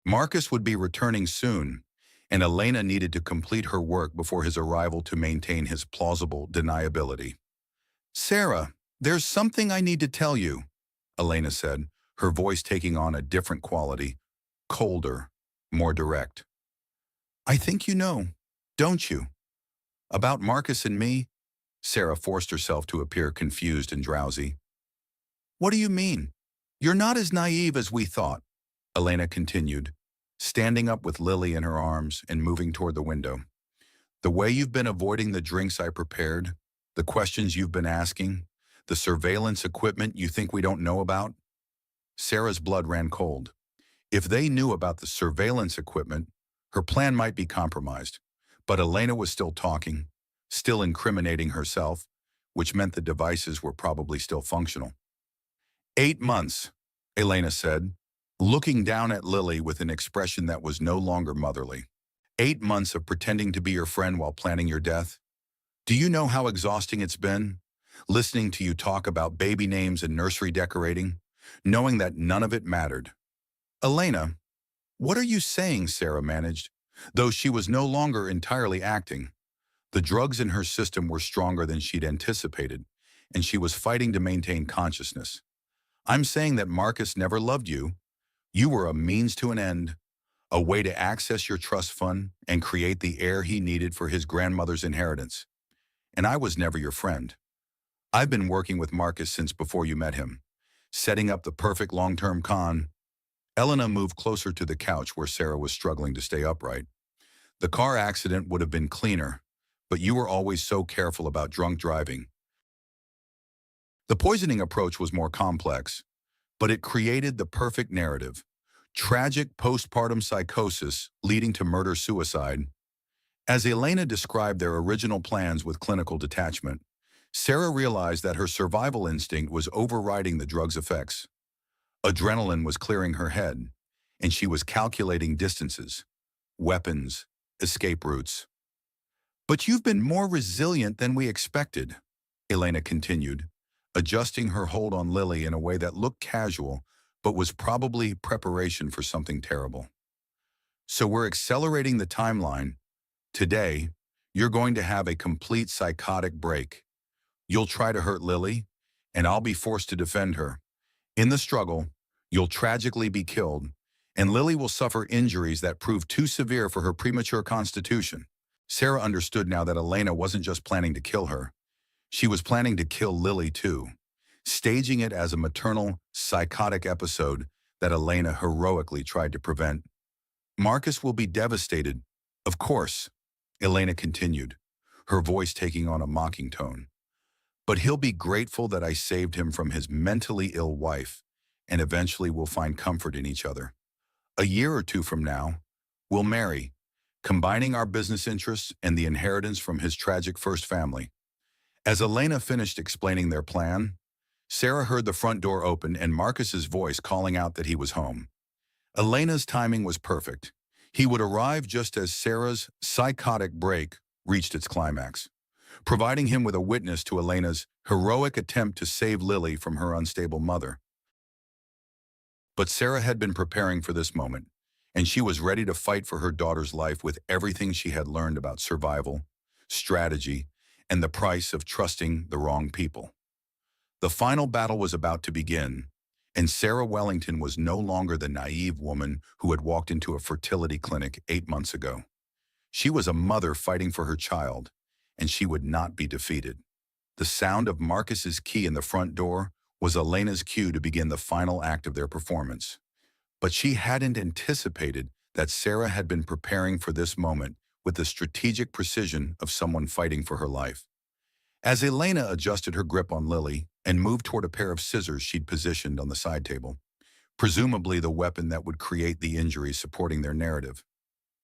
Marcus would be returning soon, and Elena needed to complete her work before his arrival to maintain his plausible deniability. "Sarah, there's something I need to tell you," Elena said, her voice taking on a different quality, colder, more direct. "I think you know, don't you? About Marcus and me?" Sarah forced herself to appear confused and drowsy. "What do you mean? You're not as naive as we thought," Elena continued, standing up with Lily in her arms and moving toward the window. "The way you've been avoiding the drinks I prepared, the questions you've been asking, the surveillance equipment you think we don't know about." Sarah's blood ran cold. If they knew about the surveillance equipment, her plan might be compromised. But Elena was still talking, still incriminating herself, which meant the devices were probably still functional. "8 months, Elena said, looking down at Lily with an expression that was no longer motherly. 8 months of pretending to be your friend while planning your death? Do you know how exhausting it's been? Listening to you talk about baby names and nursery decorating, knowing that none of it mattered." "Elena, what are you saying?" Sarah managed, though she was no longer entirely acting. The drugs in her system were stronger than she'd anticipated, and she was fighting to maintain consciousness. "I'm saying that Marcus never loved you. You were a means to an end, a way to access your trust fund and create the heir he needed for his grandmother's inheritance. And I was never your friend. I've been working with Marcus since before you met him, setting up the perfect long-term con." Elena moved closer to the couch where Sarah was struggling to stay upright. "The car accident would have been cleaner, but you were always so careful about drunk driving. The poisoning approach was more complex, but it created the perfect narrative. Tragic postpartum psychosis leading to murder-suicide." As Elena described their original plans with clinical detachment, Sarah realized that her survival instinct was overriding the drug's effects. Adrenaline was clearing her head, and she was calculating distances, weapons, escape routes. "But you've been more resilient than we expected," Elena continued, adjusting her hold on Lily in a way that looked casual but was probably preparation for something terrible. "So we're accelerating the timeline. Today, you're going to have a complete psychotic break. You'll try to hurt Lily, and I'll be forced to defend her. In the struggle, you'll tragically be killed, and Lily will suffer injuries that prove too severe for her premature constitution." Sarah understood now that Elena wasn't just planning to kill her. She was planning to kill Lily too, staging it as a maternal, psychotic episode that Elena heroically tried to prevent. "Marcus will be devastated, of course," Elena continued, her voice taking on a mocking tone. "But he'll be grateful that I saved him from his mentally ill wife, and eventually we'll find comfort in each other. A year or two from now, we'll marry, combining our business interests and the inheritance from his tragic first family. As Elena finished explaining their plan, Sarah heard the front door open and Marcus's voice calling out that he was home. Elena's timing was perfect. He would arrive just as Sarah's psychotic break reached its climax, providing him with a witness to Elena's heroic attempt to save Lily from her unstable mother. But Sarah had been preparing for this moment, and she was ready to fight for her daughter's life with everything she had learned about survival, strategy, and the price of trusting the wrong people. The final battle was about to begin, and Sarah Wellington was no longer the naive woman who had walked into a fertility clinic 8 months ago. She was a mother fighting for her child, and she would not be defeated. The sound of Marcus's key in the front door was Elena's cue to begin the final act of their performance. But she hadn't anticipated that Sarah had been preparing for this moment with the strategic precision of someone fighting for her life. As Elena adjusted her grip on Lily and moved toward a pair of scissors she'd positioned on the side table, presumably the weapon that would create the injury supporting their narrative,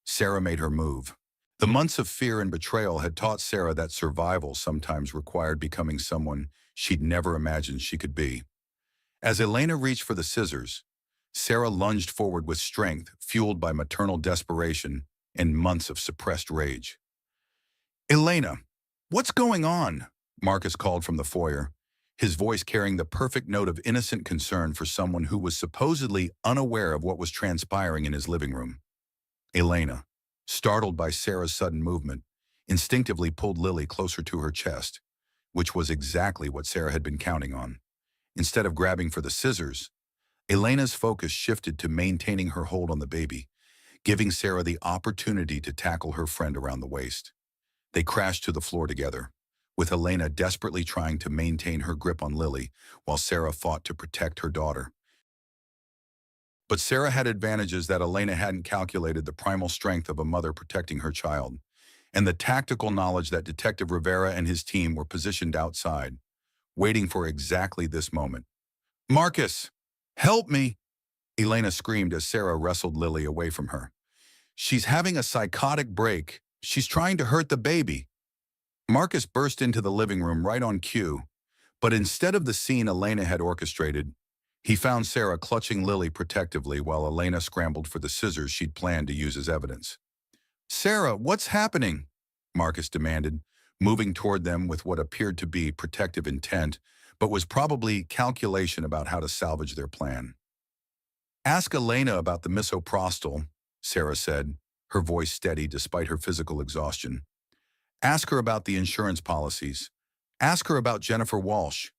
Sarah made her move. The months of fear and betrayal had taught Sarah that survival sometimes required becoming someone she'd never imagined she could be. As Elena reached for the scissors, Sarah lunged forward with strength fueled by maternal desperation and months of suppressed rage. "Elena, what's going on?" Marcus called from the foyer, his voice carrying the perfect note of innocent concern for someone who was supposedly unaware of what was transpiring in his living room. Elena, startled by Sarah's sudden movement, instinctively pulled Lily closer to her chest, which was exactly what Sarah had been counting on. Instead of grabbing for the scissors, Elena's focus shifted to maintaining her hold on the baby, giving Sarah the opportunity to tackle her friend around the waist. They crashed to the floor together, with Elena desperately trying to maintain her grip on Lily while Sarah fought to protect her daughter. But Sarah had advantages that Elena hadn't calculated: the primal strength of a mother protecting her child, and the tactical knowledge that Detective Rivera and his team were positioned outside, waiting for exactly this moment. "Marcus, help me!" Elena screamed as Sarah wrestled Lily away from her. "She's having a psychotic break. She's trying to hurt the baby." Marcus burst into the living room right on cue, but instead of the scene Elena had orchestrated, he found Sarah clutching Lily protectively while Elena scrambled for the scissors she'd planned to use as evidence. "Sarah, what's happening?" Marcus demanded, moving toward them with what appeared to be protective intent, but was probably calculation about how to salvage their plan. "Ask Elena about the misoprostol," Sarah said, her voice steady despite her physical exhaustion. "Ask her about the insurance policies. Ask her about Jennifer Walsh."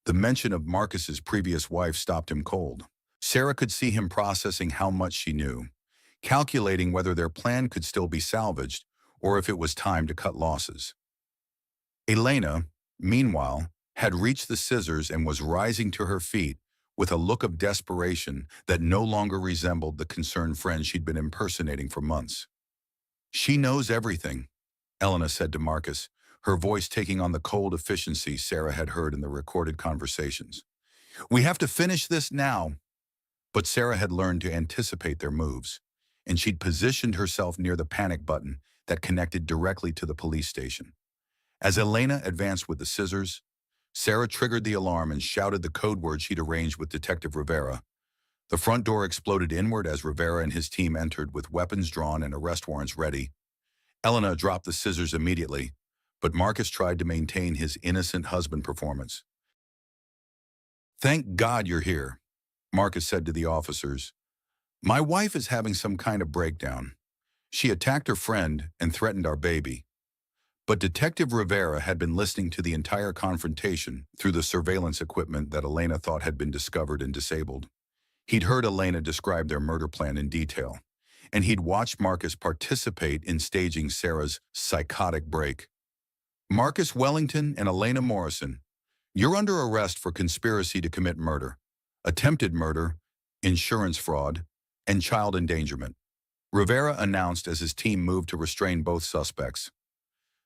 The mention of Marcus's previous wife stopped him cold. Sarah could see him processing how much she knew, calculating whether their plan could still be salvaged or if it was time to cut losses. Elena, meanwhile, had reached the scissors and was rising to her feet with a look of desperation that no longer resembled the concerned friend she'd been impersonating for months. "She knows everything," Elena said to Marcus, her voice taking on the cold efficiency Sarah had heard in the recorded conversations. "We have to finish this now." But Sarah had learned to anticipate their moves, and she'd positioned herself near the panic button that connected directly to the police station. As Elena advanced with the scissors, Sarah triggered the alarm and shouted the code word she'd arranged with Detective Rivera. The front door exploded inward as Rivera and his team entered with weapons drawn and arrest warrants ready. Elena dropped the scissors immediately, but Marcus tried to maintain his innocent husband performance. "Thank God you're here," Marcus said to the officers. "My wife is having some kind of breakdown. She attacked her friend and threatened our baby." But Detective Rivera had been listening to the entire confrontation through the surveillance equipment that Elena thought had been discovered and disabled. He'd heard Elena describe their murder plan in detail, and he'd watched Marcus participate in staging Sarah's psychotic break. "Marcus Wellington and Elena Morrison, you're under arrest for conspiracy to commit murder, attempted murder, insurance fraud, and child endangerment," Rivera announced as his team moved to restrain both suspects.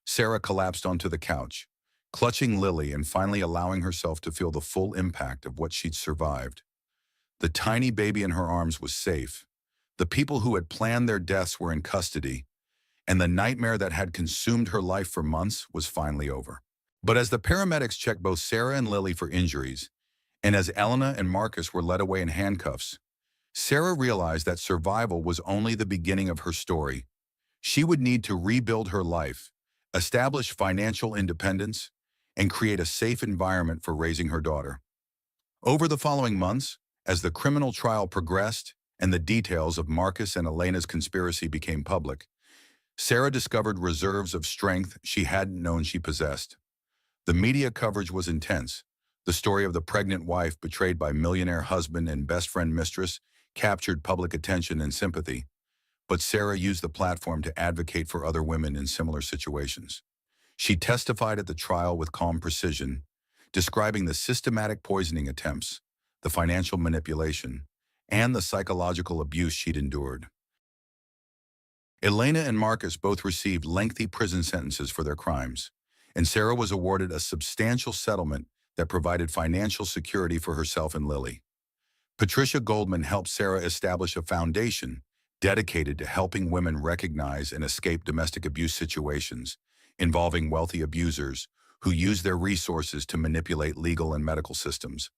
Sarah collapsed onto the couch, clutching Lily and finally allowing herself to feel the full impact of what she'd survived. The tiny baby in her arms was safe. The people who had planned their deaths were in custody, and the nightmare that had consumed her life for months was finally over. But as the paramedics checked both Sarah and Lily for injuries, and as Elena and Marcus were led away in handcuffs, Sarah realized that survival was only the beginning of her story. She would need to rebuild her life, establish financial independence, and create a safe environment for raising her daughter. Over the following months, as the criminal trial progressed and the details of Marcus and Elena's conspiracy became public, Sarah discovered reserves of strength she hadn't known she possessed. The media coverage was intense. The story of the pregnant wife betrayed by millionaire husband and best friend mistress captured public attention and sympathy, but Sarah used the platform to advocate for other women in similar situations. She testified at the trial with calm precision, describing the systematic poisoning attempts, the financial manipulation, and the psychological abuse she'd endured. Elena and Marcus both received lengthy prison sentences for their crimes, and Sarah was awarded a substantial settlement that provided financial security for herself and Lily. Patricia Goldman helped Sarah establish a foundation dedicated to helping women recognize and escape domestic abuse situations involving wealthy abusers who use their resources to manipulate legal and medical systems.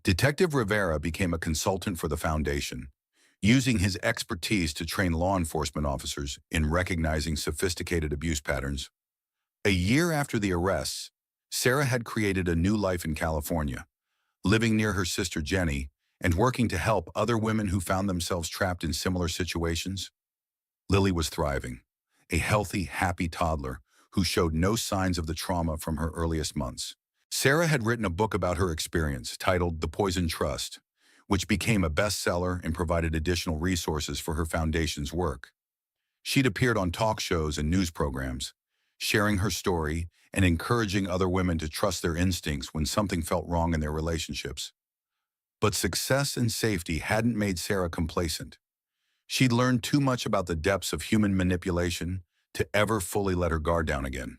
Detective Rivera became a consultant for the foundation, using his expertise to train law enforcement officers in recognizing sophisticated abuse patterns. A year after the arrests, Sarah had created a new life in California, living near her sister Jenny and working to help other women who found themselves trapped in similar situations. Lily was thriving, a healthy, happy toddler who showed no signs of the trauma from her earliest months. Sarah had written a book about her experience titled The Poison Trust, which became a bestseller and provided additional resources for her foundation's work. She'd appeared on talk shows and news programs, sharing her story and encouraging other women to trust their instincts when something felt wrong in their relationships. But success and safety hadn't made Sarah complacent. She'd learned too much about the depths of human manipulation to ever fully let her guard down again.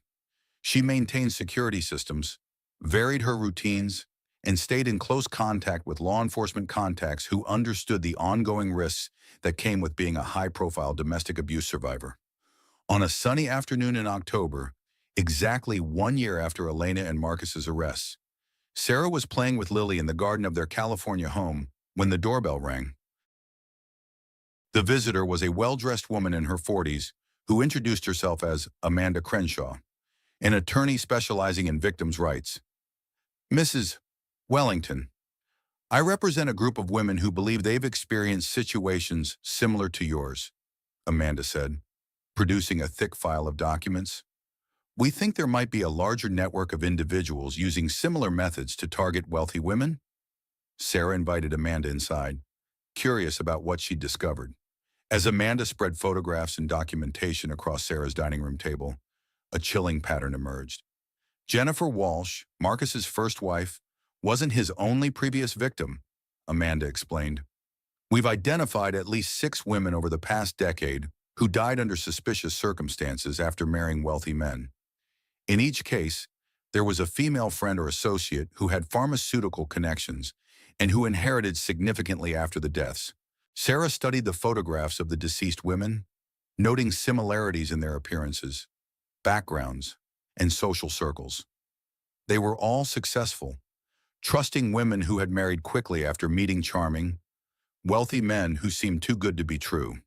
She maintained security systems, varied her routines, and stayed in close contact with law enforcement contacts who understood the ongoing risks that came with being a high-profile domestic abuse survivor. On a sunny afternoon in October, exactly 1 year after Elena and Marcus's arrests, Sarah was playing with Lily in the garden of their California home when the doorbell rang. The visitor was a well-dressed woman in her 40s who introduced herself as Amanda Crenshaw, an attorney specializing in victims' rights. "Mrs. Wellington, I represent a group of women who believe they've experienced situations similar to yours," Amanda said, producing a thick file of documents. "We think there might be a larger network of individuals using similar methods to target wealthy women." Sarah invited Amanda inside, curious about what she'd discovered. As Amanda spread photographs and documentation across Sarah's dining room table, a chilling pattern emerged. Jennifer Walsh, Marcus's first wife, wasn't his only previous victim, Amanda explained. "We've identified at least 6 women over the past decade who died under suspicious circumstances after marrying wealthy men. In each case, there was a female friend or associate who had pharmaceutical connections and who inherited significantly after the deaths." Sarah studied the photographs of the deceased women, noting similarities in their appearances, backgrounds, and social circles. They were all successful, trusting women who had married quickly after meeting charming, wealthy men who seemed too good to be true.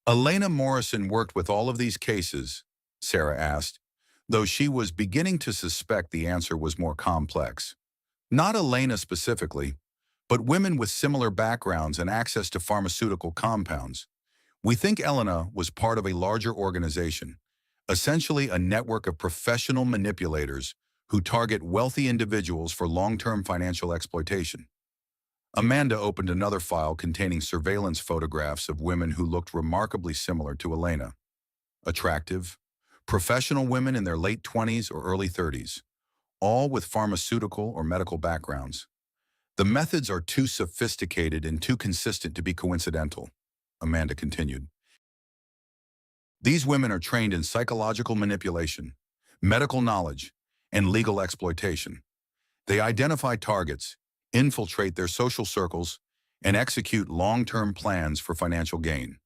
"Elena Morrison worked with all of these cases?" Sarah asked, though she was beginning to suspect the answer was more complex. "Not Elena specifically, but women with similar backgrounds and access to pharmaceutical compounds. We think Elena was part of a larger organization, essentially a network of professional manipulators who target wealthy individuals for long-term financial exploitation." Amanda opened another file containing surveillance photographs of women who looked remarkably similar to Elena. Attractive, professional women in their late 20s or early 30s, all with pharmaceutical or medical backgrounds. "The methods are too sophisticated and too consistent to be coincidental," Amanda continued. "These women are trained in psychological manipulation, medical knowledge, and legal exploitation. They identify targets, infiltrate their social circles, and execute long-term plans for financial gain."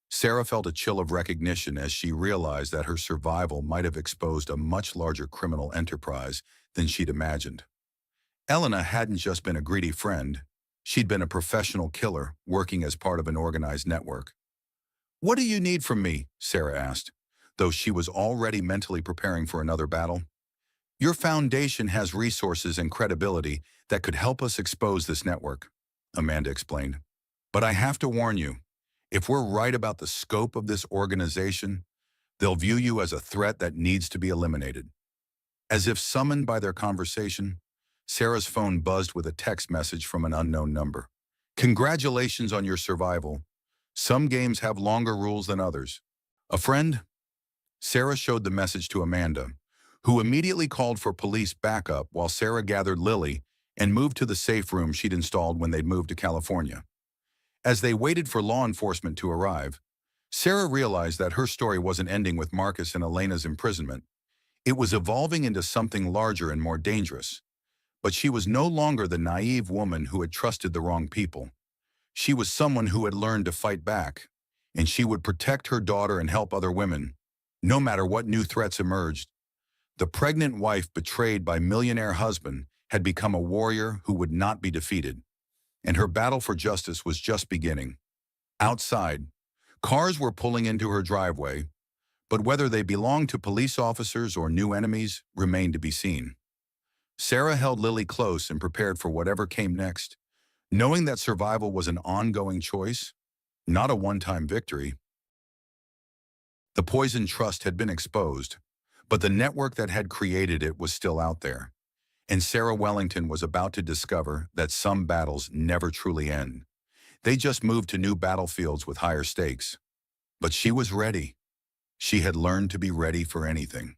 Sarah felt a chill of recognition as she realized that her survival might have exposed a much larger criminal enterprise than she'd imagined. Elena hadn't just been a greedy friend. She'd been a professional killer working as part of an organized network. "What do you need from me?" Sarah asked, though she was already mentally preparing for another battle. "Your foundation has resources and credibility that could help us expose this network," Amanda explained. "But I have to warn you, if we're right about the scope of this organization, they'll view you as a threat that needs to be eliminated." As if summoned by their conversation, Sarah's phone buzzed with a text message from an unknown number. "Congratulations on your survival. Some games have longer rules than others. A friend?" Sarah showed the message to Amanda, who immediately called for police backup while Sarah gathered Lily and moved to the safe room she'd installed when they'd moved to California. As they waited for law enforcement to arrive, Sarah realized that her story wasn't ending with Marcus and Elena's imprisonment. It was evolving into something larger and more dangerous. But she was no longer the naive woman who had trusted the wrong people. She was someone who had learned to fight back, and she would protect her daughter and help other women, no matter what new threats emerged. The pregnant wife betrayed by millionaire husband had become a warrior who would not be defeated, and her battle for justice was just beginning. Outside, cars were pulling into her driveway, but whether they belonged to police officers or new enemies remained to be seen. Sarah held Lily close and prepared for whatever came next, knowing that survival was an ongoing choice, not a one-time victory. The poison trust had been exposed, but the network that had created it was still out there. And Sarah Wellington was about to discover that some battles never truly end. They just moved to new battlefields with higher stakes. But she was ready. She had learned to be ready for anything.